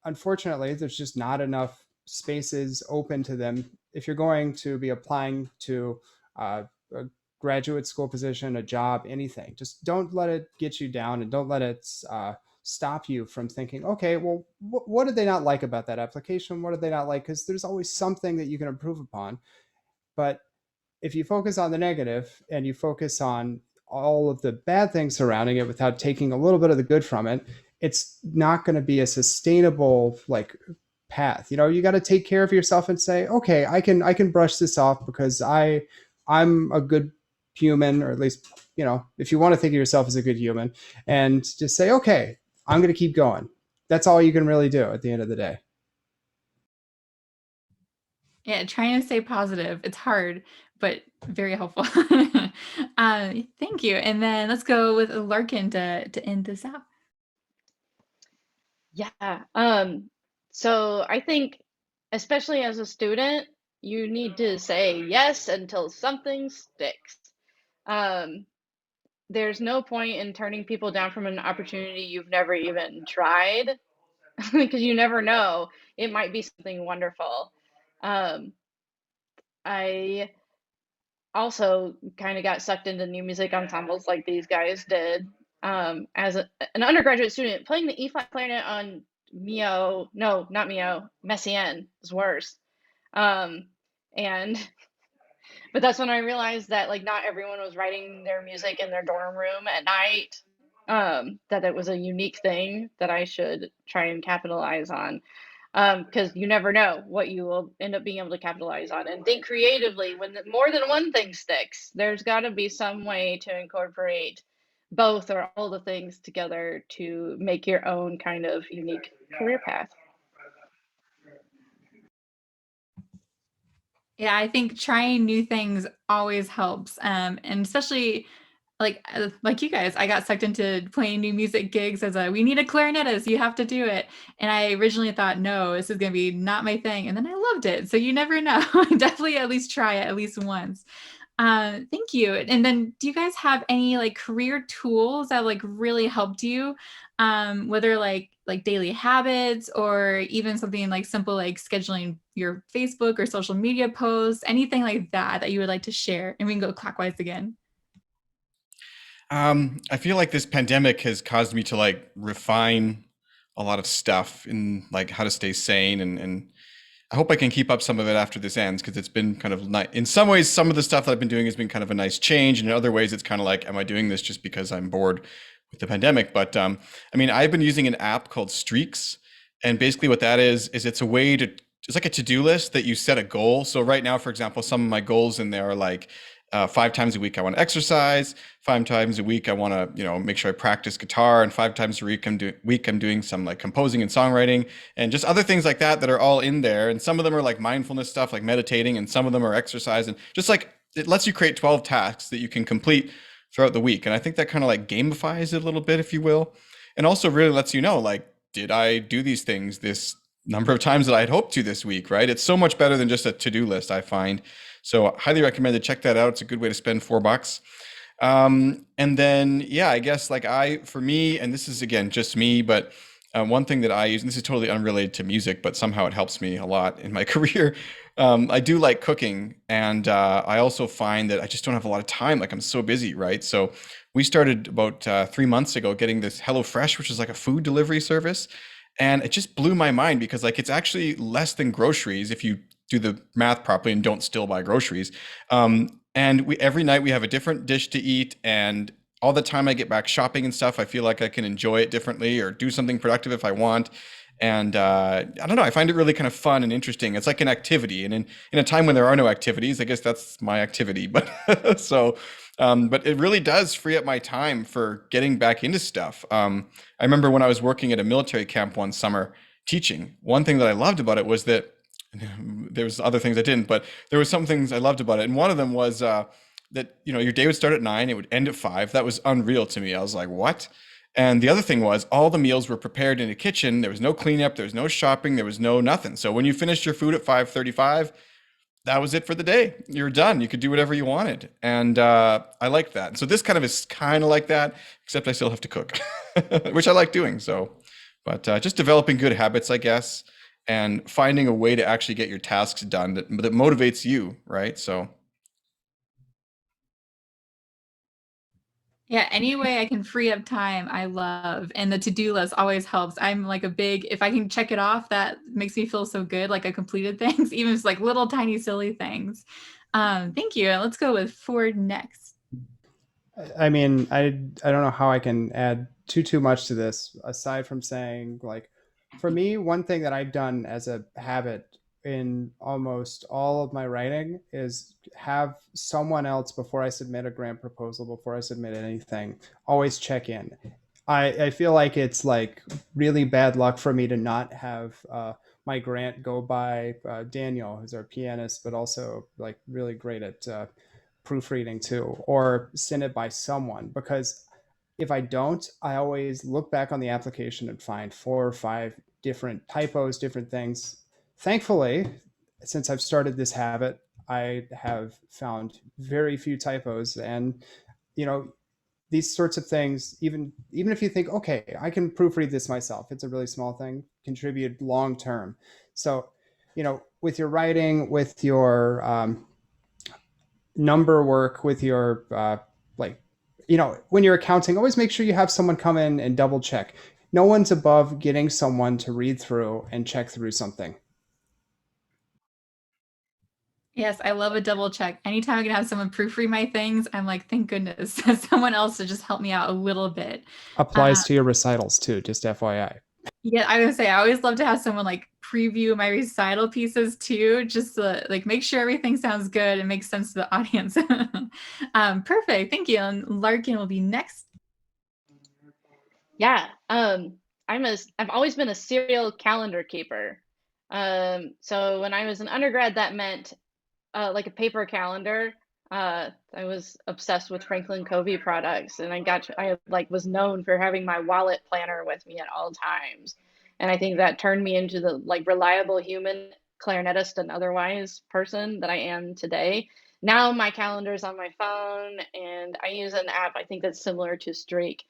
unfortunately, there's just not enough spaces open to them. If you're going to be applying to a graduate school position, a job, anything, just don't let it get you down, and don't let it stop you from thinking, okay, well, what did they not like about that application? What did they not like? Because there's always something that you can improve upon. But if you focus on the negative and you focus on all of the bad things surrounding it without taking a little bit of the good from it, it's not going to be a sustainable like path. You know, you got to take care of yourself and say, okay, I can brush this off because I I'm a good human, or at least, if you want to think of yourself as a good human, and just say, okay, I'm going to keep going. That's all you can really do at the end of the day. Yeah, trying to stay positive. It's hard, but very helpful. Thank you. And then let's go with Larkin to end this out. Yeah. So I think, especially as a student, you need to say yes until something sticks. Um, there's no point in turning people down from an opportunity you've never even tried, because you never know. It might be something wonderful. I also kind of got sucked into new music ensembles like these guys did. As an undergraduate student, playing the E-flat clarinet on Mio, no, not Mio, Messiaen is worse. And but that's when I realized that like not everyone was writing their music in their dorm room at night. That it was a unique thing that I should try and capitalize on. Because you never know what you will end up being able to capitalize on, and think creatively. When more than one thing sticks, there's got to be some way to incorporate both or all the things together to make your own kind of unique career path. Yeah, I think trying new things always helps. And especially like you guys, I got sucked into playing new music gigs as we need a clarinetist, you have to do it. And I originally thought, no, this is going to be not my thing. And then I loved it. So you never know. Definitely at least try it at least once. Thank you. And then do you guys have any like career tools that like really helped you? Whether like daily habits or even something like simple like scheduling your Facebook or social media posts, anything like that you would like to share? And we can go clockwise again. I feel like this pandemic has caused me to like refine a lot of stuff in like how to stay sane, and I hope I can keep up some of it after this ends, because it's been kind of nice. In some ways, some of the stuff that I've been doing has been kind of a nice change, and in other ways, it's kind of like, am I doing this just because I'm bored with the pandemic? But I mean, I've been using an app called Streaks, and basically what that is it's a way to, it's like a to-do list that you set a goal. So right now, for example, some of my goals in there are like 5 times a week I want to exercise. 5 times a week I want to, make sure I practice guitar, and 5 times a week I'm doing some like composing and songwriting, and just other things like that are all in there. And some of them are like mindfulness stuff, like meditating, and some of them are exercise, and just like it lets you create 12 tasks that you can complete throughout the week. And I think that kind of like gamifies it a little bit, if you will, and also really lets you know, like, did I do these things this number of times that I had hoped to this week, right? It's so much better than just a to-do list, I find. So highly recommended. Check that out. It's a good way to spend $4. And then, yeah, I guess like for me, and this is again, just me, but one thing that I use, and this is totally unrelated to music, but somehow it helps me a lot in my career. I do like cooking, and I also find that I just don't have a lot of time. Like I'm so busy, right? So we started about 3 months ago getting this HelloFresh, which is like a food delivery service. And it just blew my mind, because like it's actually less than groceries if you do the math properly and don't still buy groceries. And every night we have a different dish to eat, and all the time I get back shopping and stuff, I feel like I can enjoy it differently or do something productive if I want. And I don't know, I find it really kind of fun and interesting. It's like an activity, and in a time when there are no activities, I guess that's my activity. But so, but it really does free up my time for getting back into stuff. I remember when I was working at a military camp one summer teaching. One thing that I loved about it was that there was other things I didn't, but there was some things I loved about it. And one of them was that, your day would start at 9, it would end at 5. That was unreal to me. I was like, what? And the other thing was all the meals were prepared in a kitchen. There was no cleanup, there was no shopping, there was no nothing. So when you finished your food at 5:35, that was it for the day. You're done. You could do whatever you wanted. And I liked that. So this kind of is kind of like that, except I still have to cook, which I like doing. So, but just developing good habits, I guess, and finding a way to actually get your tasks done that motivates you, right? So Yeah, any way I can free up time, I love. And the to-do list always helps. I'm like if I can check it off, that makes me feel so good, like I completed things, even if it's like little tiny silly things. Thank you. Let's go with Ford next. I mean, I don't know how I can add too much to this, aside from saying, like, for me, one thing that I've done as a habit in almost all of my writing is have someone else, before I submit a grant proposal, before I submit anything, always check in. I feel like it's like really bad luck for me to not have my grant go by Daniel, who's our pianist, but also like really great at proofreading too, or send it by someone, because if I don't, I always look back on the application and find 4 or 5 different typos, different things. Thankfully, since I've started this habit, I have found very few typos. And, you know, these sorts of things, even if you think, okay, I can proofread this myself, it's a really small thing, contribute long term. So, with your writing, with your number work, with your like, when you're accounting, always make sure you have someone come in and double check. No one's above getting someone to read through and check through something. Yes, I love a double check. Anytime I can have someone proofread my things, I'm like, thank goodness, someone else to just help me out a little bit. Applies to your recitals too, just FYI. Yeah, I would say I always love to have someone like preview my recital pieces too, just to like make sure everything sounds good and makes sense to the audience. Perfect, thank you. And Larkin will be next. Yeah, I've always been a serial calendar keeper. So when I was an undergrad, that meant like a paper calendar. I was obsessed with Franklin Covey products, and I like was known for having my wallet planner with me at all times. And I think that turned me into the like reliable human clarinetist and otherwise person that I am today. Now my calendar's on my phone, and I use an app I think that's similar to Streak,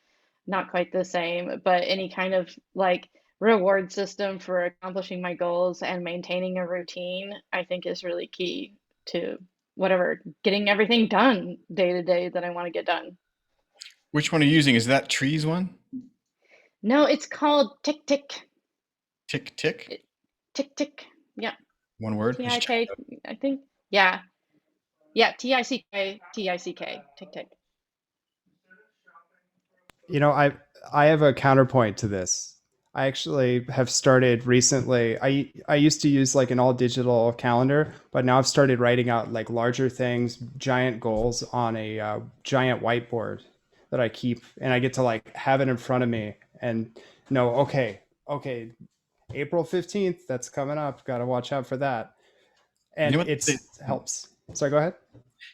not quite the same, but any kind of like reward system for accomplishing my goals and maintaining a routine, I think is really key to whatever, getting everything done day to day that I want to get done. Which one are you using? Is that Trees one? No, it's called Tick Tick. Tick Tick? Tick Tick. Yeah. One word? T-I-K, I think. Yeah. Yeah, T-I-C-K, T-I-C-K, Tick Tick. I have a counterpoint to this. I actually have started recently. I used to use like an all digital calendar, but now I've started writing out like larger things, giant goals on a giant whiteboard that I keep, and I get to like have it in front of me and know, okay, April 15th, that's coming up. Got to watch out for that. And it helps. Sorry, go ahead.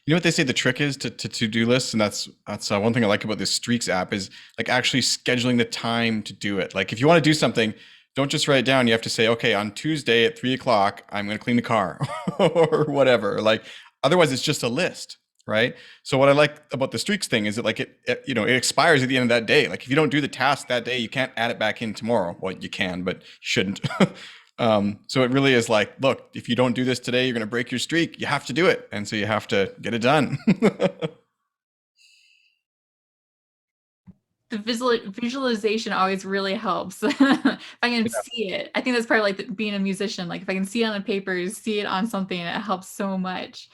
You know what they say the trick is to do lists, and that's one thing I like about this Streaks app is like actually scheduling the time to do it. Like if you want to do something, don't just write it down. You have to say, okay, on Tuesday at 3:00, I'm going to clean the car or whatever. Like otherwise, it's just a list, right? So what I like about the Streaks thing is that like it expires at the end of that day. Like if you don't do the task that day, you can't add it back in tomorrow. Well, you can, but you shouldn't. So it really is like, look, if you don't do this today, you're going to break your streak. You have to do it. And so you have to get it done. The visualization always really helps. If I can see it, I think that's part of like being a musician. Like if I can see it on the paper, see it on something, it helps so much.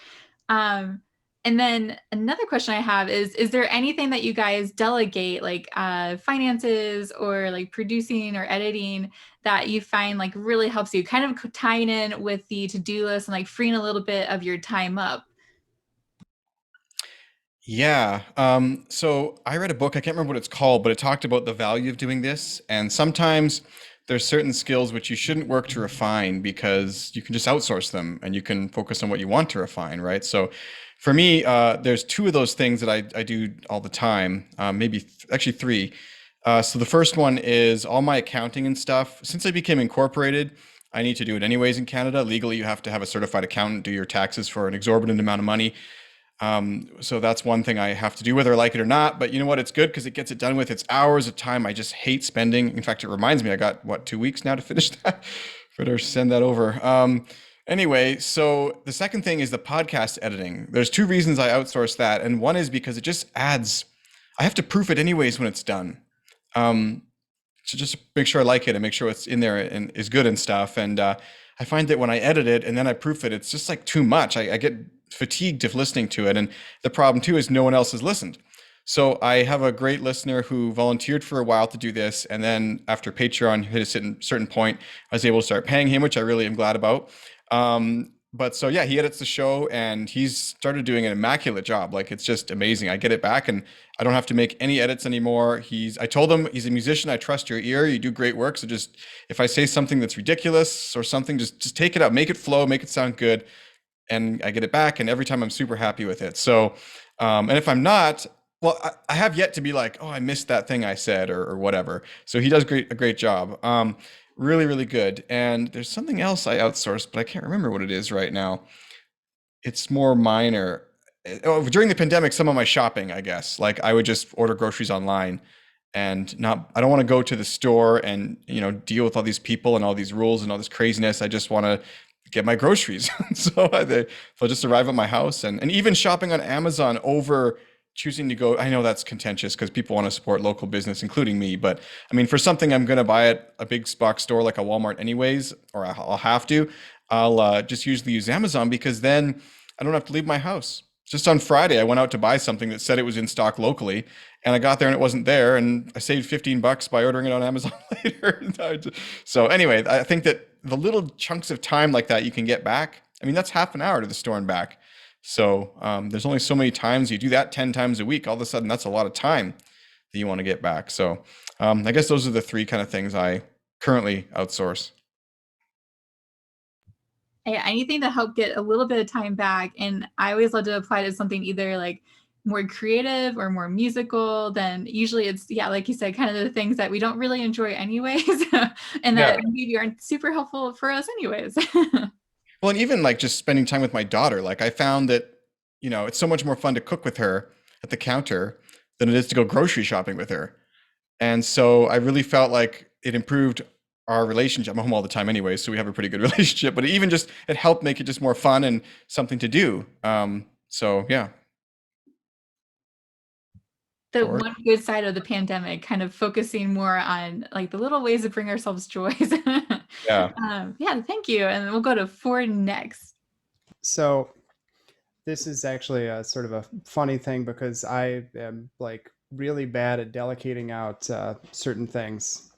And then another question I have is there anything that you guys delegate, like finances or like producing or editing, that you find like really helps you kind of tying in with the to-do list and like freeing a little bit of your time up? Yeah. So I read a book, I can't remember what it's called, but it talked about the value of doing this. And sometimes there's certain skills which you shouldn't work to refine because you can just outsource them and you can focus on what you want to refine, right? So for me, there's 2 of those things that I do all the time, actually 3. So the first one is all my accounting and stuff. Since I became incorporated, I need to do it anyways in Canada. Legally, you have to have a certified accountant do your taxes for an exorbitant amount of money. So that's one thing I have to do, whether I like it or not. But you know what? It's good because it gets it done with. It's hours of time I just hate spending. In fact, it reminds me, I got 2 weeks now to finish that. Better send that over. Anyway, so the second thing is the podcast editing. There's 2 reasons I outsource that. And one is because it just adds, I have to proof it anyways when it's done. So just make sure I like it and make sure it's in there and is good and stuff. And I find that when I edit it and then I proof it, it's just like too much. I get fatigued of listening to it. And the problem too is no one else has listened. So I have a great listener who volunteered for a while to do this. And then after Patreon hit a certain point, I was able to start paying him, which I really am glad about. But so yeah, he edits the show and he's started doing an immaculate job. Like it's just amazing. I get it back and I don't have to make any edits anymore. I told him he's a musician. I trust your ear. You do great work. So just if I say something that's ridiculous or something, just take it out, make it flow, make it sound good. And I get it back. And every time I'm super happy with it. So, and if I'm not, well, I have yet to be like, oh, I missed that thing I said or whatever. So he does a great job. Really, really good. And there's something else I outsourced, but I can't remember what it is right now. It's more minor. Oh, during the pandemic, some of my shopping, I guess, like I would just order groceries online and I don't want to go to the store and, deal with all these people and all these rules and all this craziness. I just want to get my groceries. So they'll just arrive at my house and even shopping on Amazon over choosing to go. I know that's contentious because people want to support local business, including me. But I mean, for something I'm going to buy at a big box store like a Walmart anyways, or I'll have to, I'll just usually use Amazon because then I don't have to leave my house. Just on Friday, I went out to buy something that said it was in stock locally, and I got there and it wasn't there, and I saved $15 by ordering it on Amazon later. So anyway, I think that the little chunks of time like that you can get back. I mean, that's half an hour to the store and back. So there's only so many times you do that 10 times a week. All of a sudden, that's a lot of time that you want to get back. So I guess those are the three kind of things I currently outsource. Yeah, anything to help get a little bit of time back. And I always love to apply to something either like more creative or more musical. Then usually it's, yeah, like you said, kind of the things that we don't really enjoy anyways, and that maybe aren't super helpful for us anyways. Well, and even like just spending time with my daughter, like I found that, it's so much more fun to cook with her at the counter than it is to go grocery shopping with her. And so I really felt like it improved our relationship. I'm home all the time anyway, so we have a pretty good relationship, but it helped make it just more fun and something to do. So yeah. The one good side of the pandemic, kind of focusing more on like the little ways to bring ourselves joys. Yeah. Yeah, thank you. And we'll go to Ford next. So this is actually a sort of a funny thing because I am like really bad at delegating out certain things.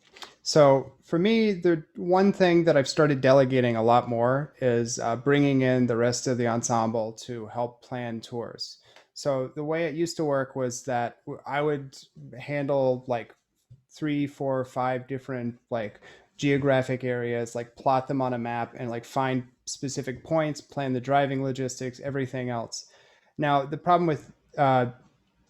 So for me, the one thing that I've started delegating a lot more is bringing in the rest of the ensemble to help plan tours. So the way it used to work was that I would handle like 3, 4, 5 different like geographic areas, like plot them on a map and like find specific points, plan the driving logistics, everything else. Now, the problem with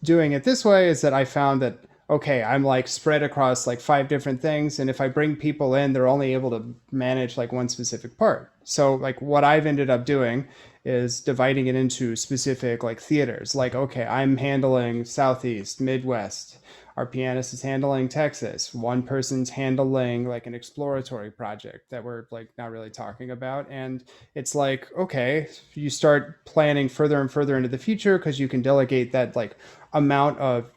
doing it this way is that I found that, okay, I'm like spread across like 5 different things. And if I bring people in, they're only able to manage like one specific part. So like what I've ended up doing is dividing it into specific like theaters. Like, okay, I'm handling Southeast, Midwest. Our pianist is handling Texas. One person's handling like an exploratory project that we're like not really talking about. And it's like, okay, you start planning further and further into the future because you can delegate that like amount of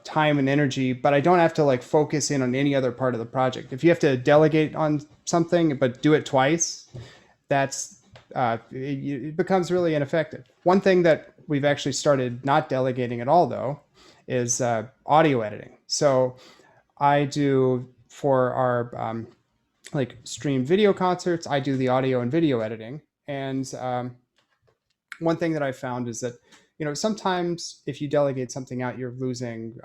time and energy, but I don't have to like focus in on any other part of the project. If you have to delegate on something, but do it twice, that's it becomes really ineffective. One thing that we've actually started not delegating at all, though, is audio editing. So I do for our like stream video concerts, I do the audio and video editing. And one thing that I found is that, sometimes if you delegate something out, you're losing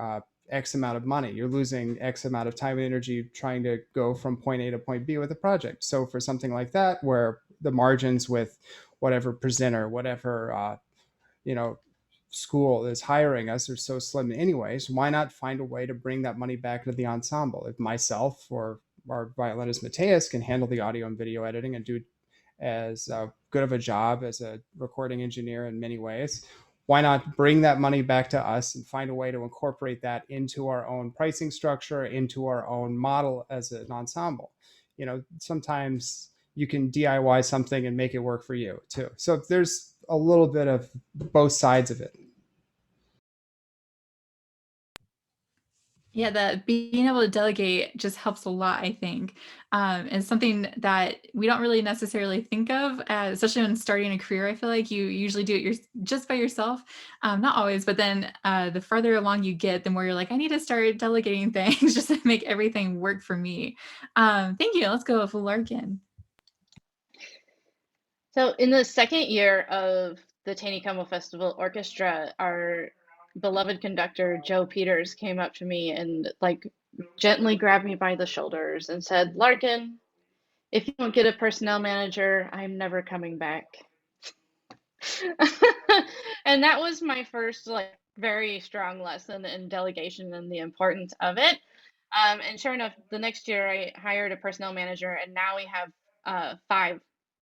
X amount of money. You're losing X amount of time and energy trying to go from point A to point B with a project. So for something like that, where the margins with whatever presenter, whatever, school is hiring us are so slim anyways, why not find a way to bring that money back into the ensemble? If myself or our violinist Mateus can handle the audio and video editing and do as good of a job as a recording engineer in many ways, why not bring that money back to us and find a way to incorporate that into our own pricing structure, into our own model as an ensemble? Sometimes you can DIY something and make it work for you too. So there's a little bit of both sides of it. Yeah, that being able to delegate just helps a lot, I think. And something that we don't really necessarily think of, especially when starting a career. I feel like you usually do it just by yourself. Not always, but then the farther along you get, the more you're like, I need to start delegating things just to make everything work for me. Thank you. Let's go with Larkin. So in the second year of the Taney Como Festival Orchestra, our beloved conductor Joe Peters came up to me and like gently grabbed me by the shoulders and said, "Larkin, if you don't get a personnel manager, I'm never coming back." And that was my first like very strong lesson in delegation and the importance of it. And sure enough, the next year I hired a personnel manager, and now we have 5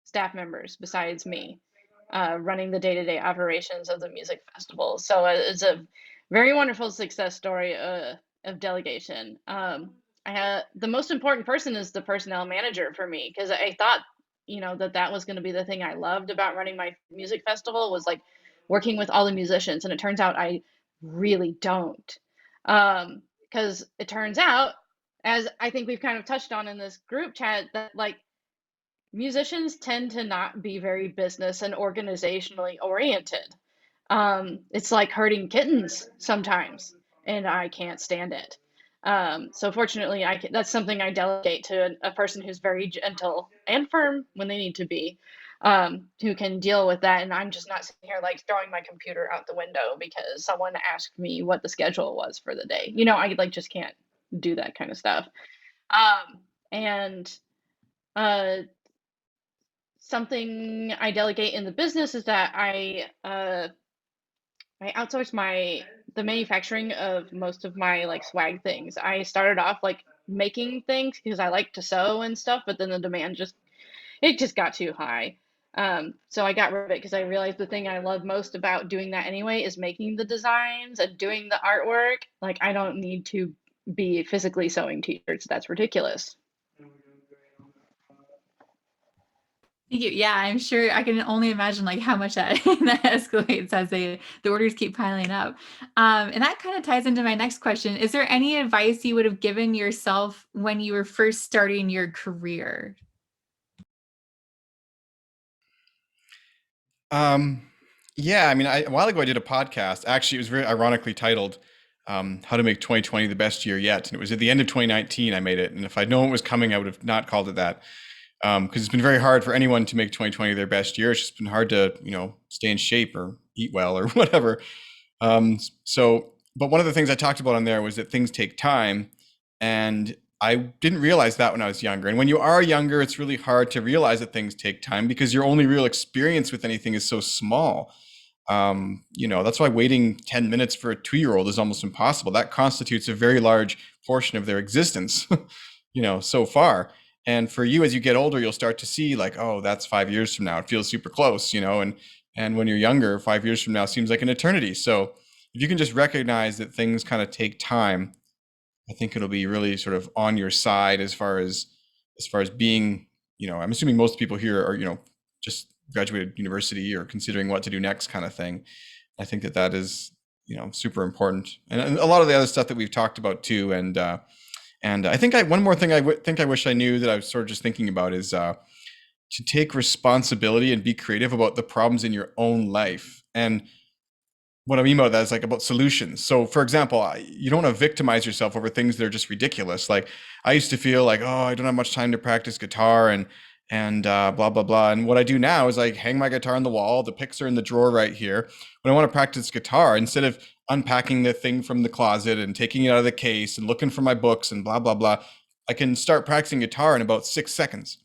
staff members besides me running the day-to-day operations of the music festival. So it's a very wonderful success story of delegation. The most important person is the personnel manager for me, because I thought, that was going to be the thing I loved about running my music festival, was like working with all the musicians, and it turns out I really don't. Because it turns out, as I think we've kind of touched on in this group chat, that like musicians tend to not be very business and organizationally oriented. It's like herding kittens sometimes, and I can't stand it. So fortunately, that's something I delegate to a person who's very gentle and firm when they need to be, who can deal with that. And I'm just not sitting here like throwing my computer out the window because someone asked me what the schedule was for the day. I like just can't do that kind of stuff. And uh, something I delegate in the business is that I outsource the manufacturing of most of my like swag things. I started off like making things because I like to sew and stuff, but then the demand just got too high. So I got rid of it because I realized the thing I love most about doing that anyway is making the designs and doing the artwork. Like I don't need to be physically sewing t-shirts. That's ridiculous. Thank you. Yeah, I'm sure I can only imagine like how much that that escalates as the orders keep piling up. And that kind of ties into my next question. Is there any advice you would have given yourself when you were first starting your career? Yeah, I mean, a while ago I did a podcast. Actually, it was very ironically titled "How to Make 2020 the Best Year Yet," and it was at the end of 2019 I made it. And if I'd known it was coming, I would have not called it that, because it's been very hard for anyone to make 2020 their best year. It's just been hard to stay in shape or eat well or whatever. But one of the things I talked about on there was that things take time, and I didn't realize that when I was younger. And when you are younger, it's really hard to realize that things take time because your only real experience with anything is so small. That's why waiting 10 minutes for a 2-year-old is almost impossible. That constitutes a very large portion of their existence, so far. And for you, as you get older, you'll start to see like, oh, that's 5 years from now. It feels super close, and when you're younger, 5 years from now seems like an eternity. So if you can just recognize that things kind of take time, I think it'll be really sort of on your side as far as being, I'm assuming most people here are, just graduated university or considering what to do next kind of thing. I think that is, super important. And a lot of the other stuff that we've talked about too. And I think one more thing I wish I knew that I was sort of just thinking about is to take responsibility and be creative about the problems in your own life. And what I mean by that is like about solutions. So for example, you don't want to victimize yourself over things that are just ridiculous. Like I used to feel like, oh, I don't have much time to practice guitar and blah, blah, blah. And what I do now is like hang my guitar on the wall. The picks are in the drawer right here. When I want to practice guitar, instead of unpacking the thing from the closet and taking it out of the case and looking for my books and blah, blah, blah, I can start practicing guitar in about 6 seconds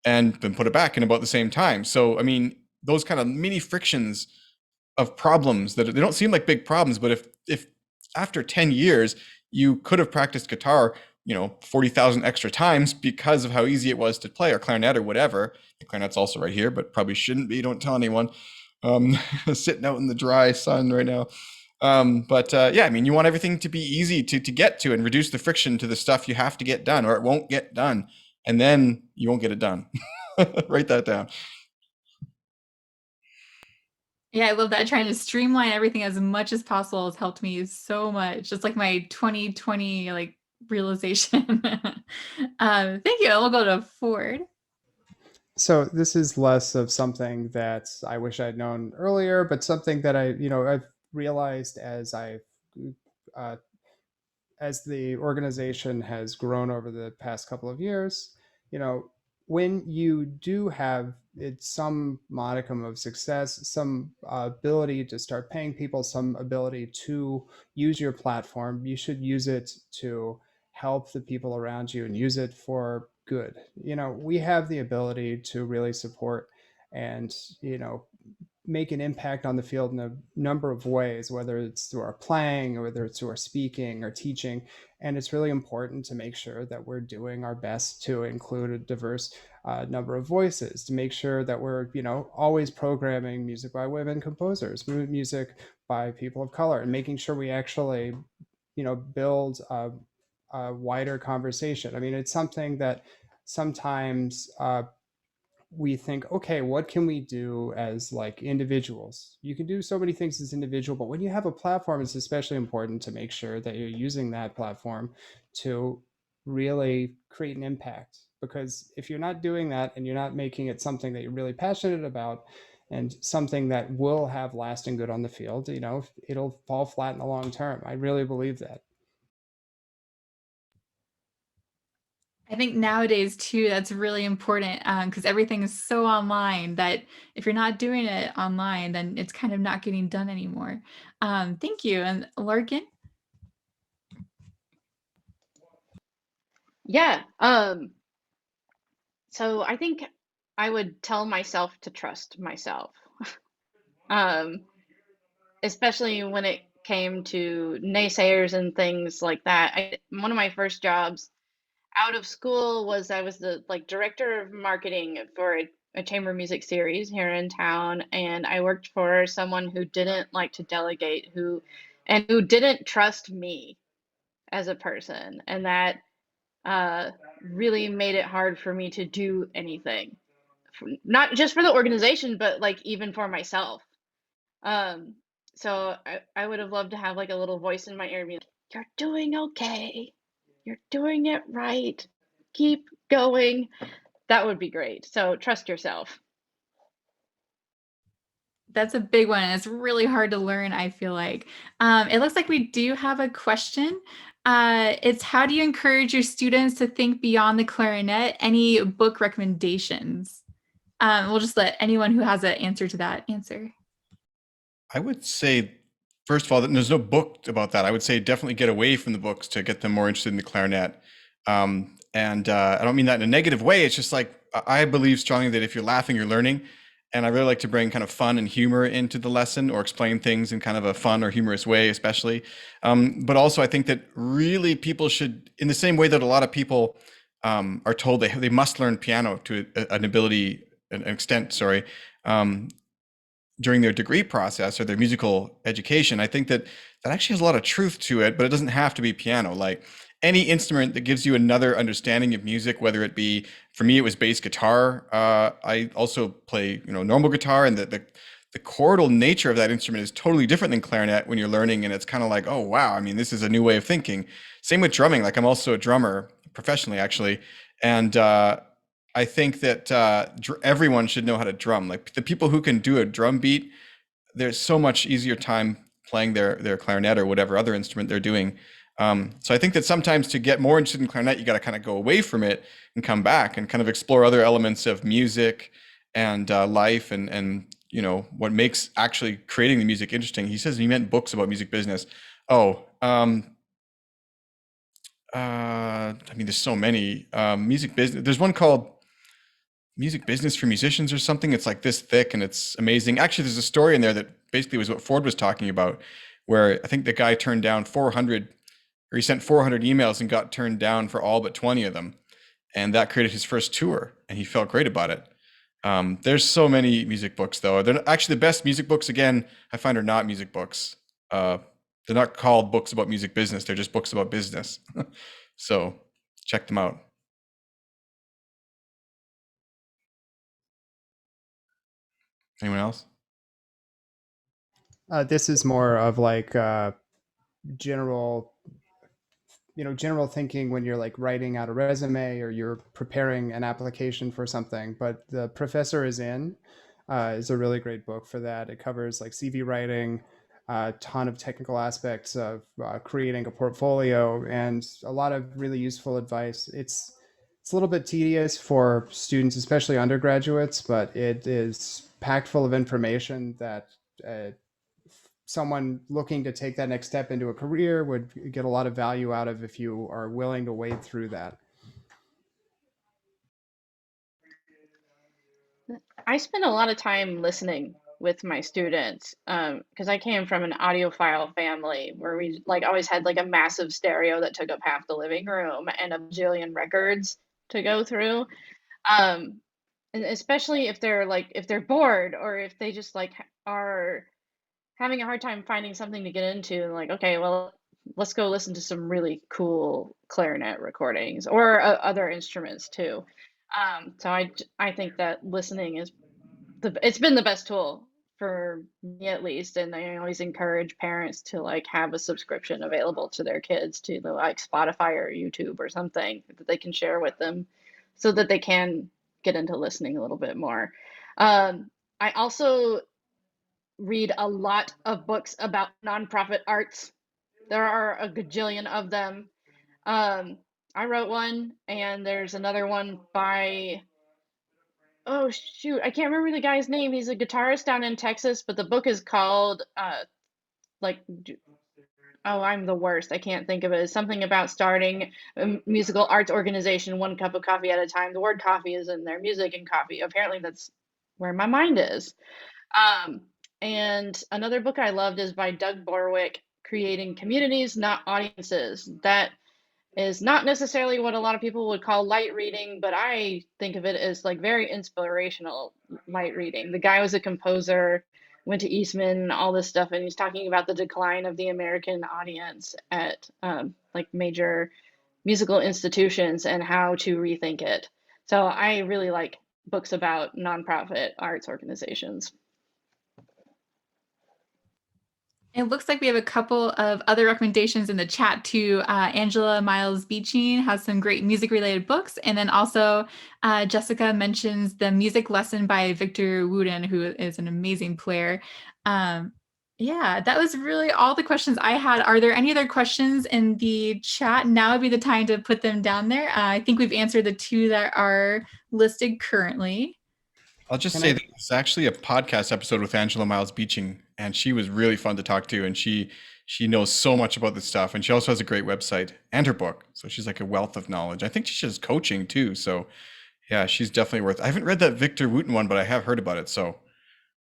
and then put it back in about the same time. So, I mean, those kind of mini frictions of problems that they don't seem like big problems, but if after 10 years you could have practiced guitar 40,000 extra times because of how easy it was to play, or clarinet or whatever. The clarinet's also right here, but probably shouldn't be, don't tell anyone. Sitting out in the dry sun right now. Yeah, I mean, you want everything to be easy to get to and reduce the friction to the stuff you have to get done, or it won't get done, and then you won't get it done. Write that down. Yeah, I love that. Trying to streamline everything as much as possible has helped me so much. It's like my 2020 like realization. Thank you. We'll go to Ford. So this is less of something that I wish I'd known earlier, but something that I've realized as as the organization has grown over the past couple of years. When you do have it's some modicum of success, some ability to start paying people, some ability to use your platform, you should use it to help the people around you and use it for good. You know, we have the ability to really support and, you know, make an impact on the field in a number of ways, whether it's through our playing or whether it's through our speaking or teaching. And it's really important to make sure that we're doing our best to include a diverse number of voices, to make sure that we're, you know, always programming music by women composers, music by people of color, and making sure we actually, you know, build a wider conversation. I mean, it's something that sometimes we think, okay, what can we do as like individuals? You can do so many things as individual, but when you have a platform, it's especially important to make sure that you're using that platform to really create an impact. Because if you're not doing that and you're not making it something that you're really passionate about and something that will have lasting good on the field, you know, it'll fall flat in the long term. I really believe that. I think nowadays too, that's really important because everything is so online that if you're not doing it online, then it's kind of not getting done anymore. Thank you. And Larkin? Yeah. So I think I would tell myself to trust myself. Um, Especially when it came to naysayers and things like that. One of my first jobs out of school was I was the like director of marketing for a chamber music series here in town, and I worked for someone who didn't like to delegate, who didn't trust me as a person, and that uh, really made it hard for me to do anything, not just for the organization, but like even for myself. Um, so I would have loved to have like a little voice in my ear and be like, "You're doing okay. You're doing it right. Keep going." That would be great. So trust yourself. That's a big one. It's really hard to learn, I feel like. It looks like we do have a question. It's how do you encourage your students to think beyond the clarinet? Any book recommendations? We'll just let anyone who has an answer to that answer. I would say, first of all, that there's no book about that. I would say definitely get away from the books to get them more interested in the clarinet. And I don't mean that in a negative way. It's just like I believe strongly that if you're laughing, you're learning. And I really like to bring kind of fun and humor into the lesson or explain things in kind of a fun or humorous way, especially. But also, I think that really people should, in the same way that a lot of people are told they must learn piano to an ability, an extent, sorry, during their degree process or their musical education. I think that that actually has a lot of truth to it, but it doesn't have to be piano. Like any instrument that gives you another understanding of music, whether it be, for me, it was bass guitar. I also play, normal guitar, and the chordal nature of that instrument is totally different than clarinet when you're learning. And it's kind of like, oh, wow, I mean, this is a new way of thinking. Same with drumming. Like I'm also a drummer professionally, actually. And I think that everyone should know how to drum. Like the people who can do a drum beat, there's so much easier time playing their clarinet or whatever other instrument they're doing. So I think that sometimes to get more interested in clarinet, you got to kind of go away from it and come back and kind of explore other elements of music and life and what makes actually creating the music interesting. He says he meant books about music business. Oh, I mean, there's so many music business. There's one called Music Business for Musicians or something. It's like this thick and it's amazing. Actually, there's a story in there that basically was what Ford was talking about, where I think the guy turned down 400, or he sent 400 emails and got turned down for all but 20 of them. And that created his first tour, and he felt great about it. There's so many music books, though. They're actually the best music books, again, I find, are not music books. They're not called books about music business. They're just books about business. So check them out. Anyone else? This is more of like general, general thinking when you're like writing out a resume or you're preparing an application for something. But The Professor is In is a really great book for that. It covers like CV writing, a ton of technical aspects of creating a portfolio, and a lot of really useful advice. It's a little bit tedious for students, especially undergraduates, but it is packed full of information that someone looking to take that next step into a career would get a lot of value out of if you are willing to wade through that. I spend a lot of time listening with my students because I came from an audiophile family where we like always had like a massive stereo that took up half the living room and a bajillion records to go through. Um, and especially if they're bored or if they just like are having a hard time finding something to get into and like, okay, well, let's go listen to some really cool clarinet recordings or other instruments too. So I think that listening is it's been the best tool for me at least, and I always encourage parents to like have a subscription available to their kids to like Spotify or YouTube or something that they can share with them so that they can get into listening a little bit more. I also read a lot of books about nonprofit arts. There are a gajillion of them. I wrote one, and there's another one by, oh shoot, I can't remember the guy's name. He's a guitarist down in Texas, but the book is called like oh, I'm the worst. I can't think of it. It's something about starting a musical arts organization one cup of coffee at a time. The word coffee is in there, music and coffee. Apparently that's where my mind is. Um, and another book I loved is by Doug Borwick, Creating Communities, Not Audiences. That is not necessarily what a lot of people would call light reading, but I think of it as like very inspirational light reading. The guy was a composer, went to Eastman, all this stuff, and he's talking about the decline of the American audience at like major musical institutions and how to rethink it. So I really like books about nonprofit arts organizations. It looks like we have a couple of other recommendations in the chat too. Angela Miles Beeching has some great music related books. And then also Jessica mentions the music lesson by Victor Wooten, who is an amazing player. Yeah, that was really all the questions I had. Are there any other questions in the chat? Now would be the time to put them down there. I think we've answered the two that are listed currently. I'll just say that it's actually a podcast episode with Angela Miles Beeching, and she was really fun to talk to, and she knows so much about this stuff, and she also has a great website and her book, so she's like a wealth of knowledge. I think she does coaching too, so yeah, she's definitely worth. I haven't read that Victor Wooten one, but I have heard about it. So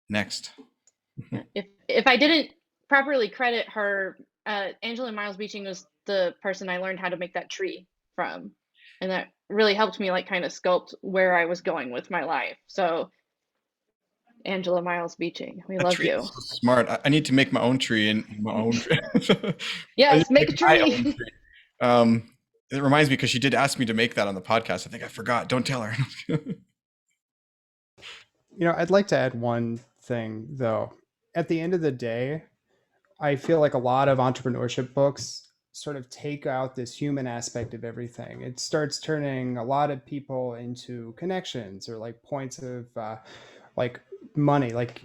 next, if I didn't properly credit her, Angela Miles Beeching was the person I learned how to make that tree from, and that really helped me like kind of sculpt where I was going with my life. So Angela Miles Beeching, we love you. So smart. I need to make my own tree and my own tree. Yes, make a tree. It reminds me because she did ask me to make that on the podcast. I think I forgot. Don't tell her. I'd like to add one thing though. At the end of the day, I feel like a lot of entrepreneurship books sort of take out this human aspect of everything. It starts turning a lot of people into connections or like points of like money. Like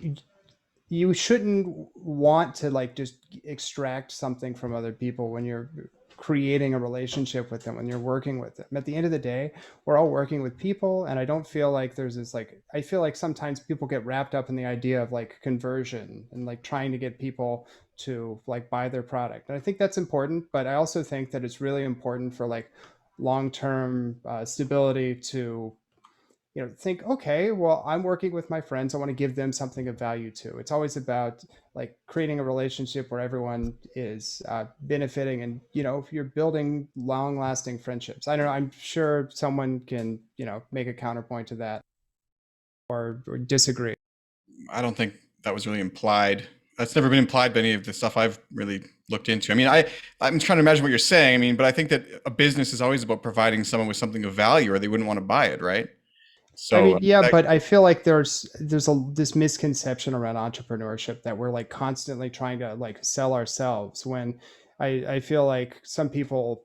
you shouldn't want to like just extract something from other people when you're creating a relationship with them, when you're working with them. At the end of the day, we're all working with people, and I don't feel like there's this like, I feel like sometimes people get wrapped up in the idea of like conversion and like trying to get people to like buy their product. And I think that's important, but I also think that it's really important for like long-term stability to think, okay, well, I'm working with my friends. I want to give them something of value too. It's always about like creating a relationship where everyone is benefiting, and if you're building long-lasting friendships. I don't know. I'm sure someone can make a counterpoint to that or disagree. I don't think that was really implied. That's never been implied by any of the stuff I've really looked into. I mean, I'm trying to imagine what you're saying. I mean, but I think that a business is always about providing someone with something of value, or they wouldn't want to buy it, right? So I mean, yeah, but I feel like there's this misconception around entrepreneurship that we're like constantly trying to like sell ourselves, when I feel like some people,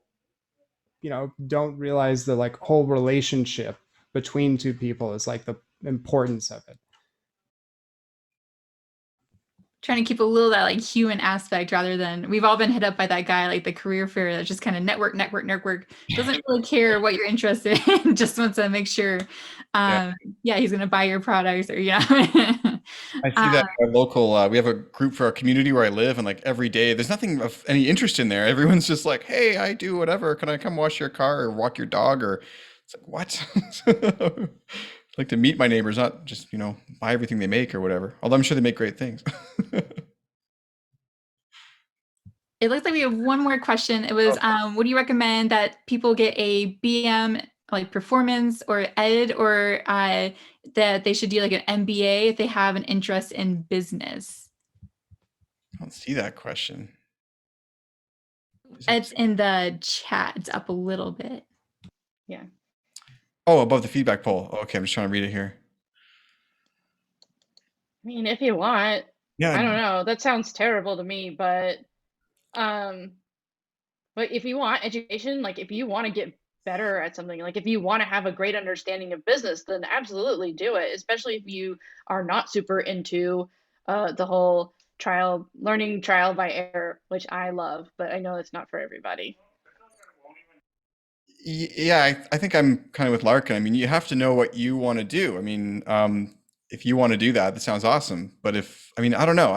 don't realize the like whole relationship between two people is like the importance of it. trying to keep a little that like human aspect rather than we've all been hit up by that guy like the career fair that just kind of network, doesn't really care what you're interested in, just wants to make sure he's gonna buy your products or I see that in our local, we have a group for our community where I live, and like every day, there's nothing of any interest in there. Everyone's just like, "Hey, I do whatever. Can I come wash your car or walk your dog?" Or it's like, "What?" Like to meet my neighbors, not just buy everything they make or whatever. Although I'm sure they make great things. It looks like we have one more question. It was, would you recommend that people get a BM like performance or ed, or that they should do like an MBA if they have an interest in business? I don't see that question. It's in the chat. It's up a little bit. Yeah. Oh, above the feedback poll. Okay, I'm just trying to read it here. I mean, if you want, Yeah. I don't know. That sounds terrible to me, but if you want education, like if you want to get better at something, like if you want to have a great understanding of business, then absolutely do it, especially if you are not super into the whole learning trial by error, which I love, but I know it's not for everybody. Yeah, I think I'm kind of with Larkin. I mean, you have to know what you want to do. I mean, if you want to do that, that sounds awesome. But I don't know.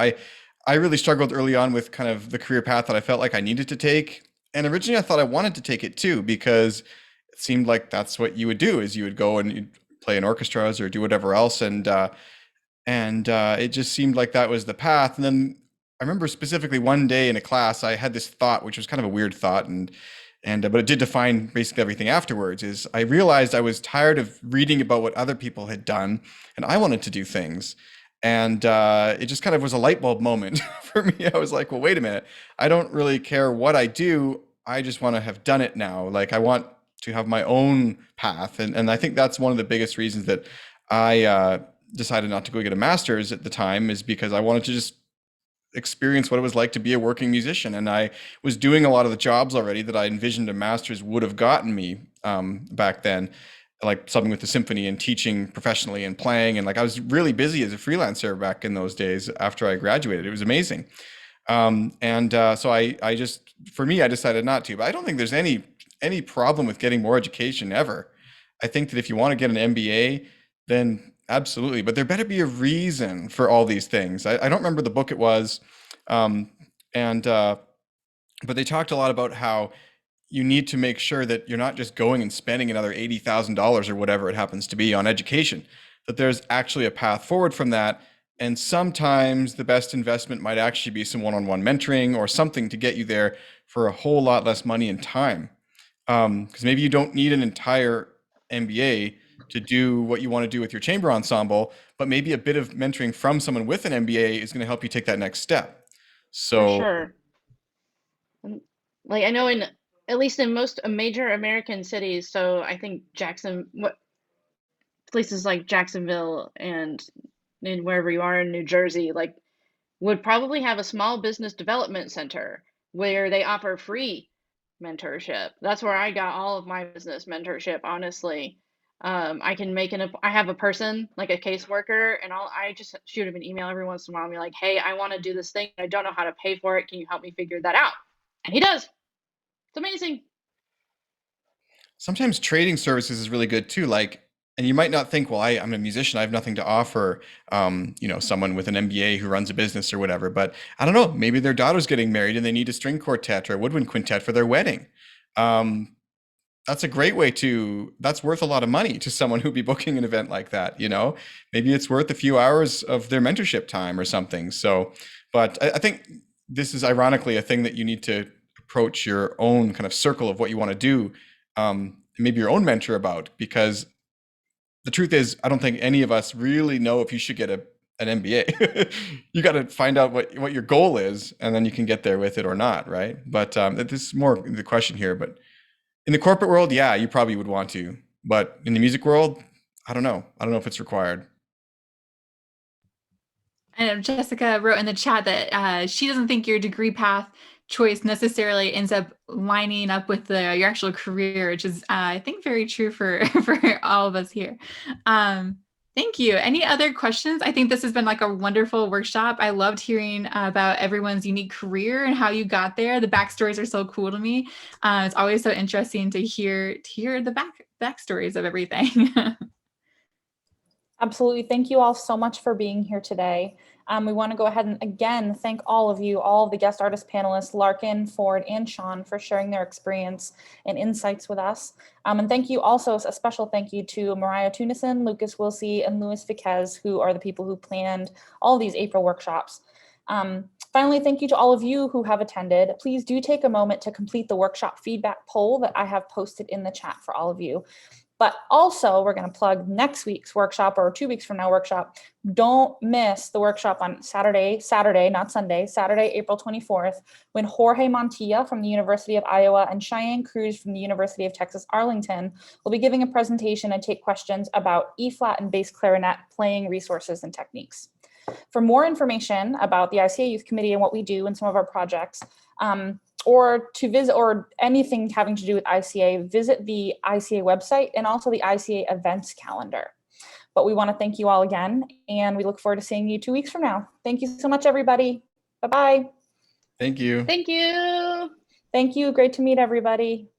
I really struggled early on with kind of the career path that I felt like I needed to take. And originally I thought I wanted to take it too, because it seemed like that's what you would do, is you would go and you'd play in orchestras or do whatever else. And it just seemed like that was the path. And then I remember specifically one day in a class, I had this thought, which was kind of a weird thought, but it did define basically everything afterwards. Is I realized I was tired of reading about what other people had done, and I wanted to do things. And it just kind of was a light bulb moment for me. I was like, well, wait a minute. I don't really care what I do. I just want to have done it now. Like I want to have my own path. And I think that's one of the biggest reasons that I decided not to go get a master's at the time, is because I wanted to just experience what it was like to be a working musician. And I was doing a lot of the jobs already that I envisioned a master's would have gotten me back then, like something with the symphony and teaching professionally and playing. And like I was really busy as a freelancer back in those days after I graduated. It was amazing. So I just, for me, I decided not to. But I don't think there's any problem with getting more education ever. I think that if you want to get an MBA, then absolutely, but there better be a reason for all these things. I don't remember the book it was, but they talked a lot about how you need to make sure that you're not just going and spending another $80,000 or whatever it happens to be on education, that there's actually a path forward from that. And sometimes the best investment might actually be some one-on-one mentoring or something to get you there for a whole lot less money and time. Because maybe you don't need an entire MBA to do what you want to do with your chamber ensemble, but maybe a bit of mentoring from someone with an MBA is going to help you take that next step. So for sure. Like I know at least in most major American cities, so I think places like Jacksonville and wherever you are in New Jersey, like would probably have a small business development center where they offer free mentorship. That's where I got all of my business mentorship, honestly. I can I have a person, like a caseworker, and I just shoot him an email every once in a while and be like, hey, I want to do this thing. I don't know how to pay for it. Can you help me figure that out? And he does. It's amazing. sometimes trading services is really good too. Like, and you might not think, well, I'm a musician, I have nothing to offer, someone with an MBA who runs a business or whatever. But I don't know, maybe their daughter's getting married and they need a string quartet or a woodwind quintet for their wedding. That's a great way that's worth a lot of money to someone who'd be booking an event like that. Maybe it's worth a few hours of their mentorship time or something. So, but I think this is ironically a thing that you need to approach your own kind of circle of what you want to do, maybe your own mentor about, because the truth is, I don't think any of us really know if you should get an MBA. You got to find out what your goal is, and then you can get there with it or not, right? But this is more the question here. But in the corporate world, yeah, you probably would want to. But in the music world, I don't know. I don't know if it's required. And Jessica wrote in the chat that she doesn't think your degree path choice necessarily ends up lining up with your actual career, which is I think very true for for all of us here. Thank you. Any other questions? I think this has been like a wonderful workshop. I loved hearing about everyone's unique career and how you got there. The backstories are so cool to me. It's always so interesting to hear the backstories of everything. Absolutely. Thank you all so much for being here today. We want to go ahead and again thank all of you, all of the guest artist panelists, Larkin, Ford, and Sean, for sharing their experience and insights with us. And thank you also, a special thank you to Mariah Tunison, Lucas Wilsey, and Louis Viquez, who are the people who planned all these April workshops. Finally, thank you to all of you who have attended. Please do take a moment to complete the workshop feedback poll that I have posted in the chat for all of you. But also, we're going to plug next week's workshop, or 2 weeks from now workshop. Don't miss the workshop on Saturday, not Sunday, Saturday, April 24th, when Jorge Montilla from the University of Iowa and Cheyenne Cruz from the University of Texas, Arlington will be giving a presentation and take questions about E-flat and bass clarinet playing resources and techniques. For more information about the ICA Youth Committee and what we do and some of our projects, or to visit, or anything having to do with ICA, visit the ICA website and also the ICA events calendar. But we want to thank you all again, and we look forward to seeing you 2 weeks from now. Thank you so much, everybody. Bye-bye. Thank you. Thank you. Thank you. Great to meet everybody.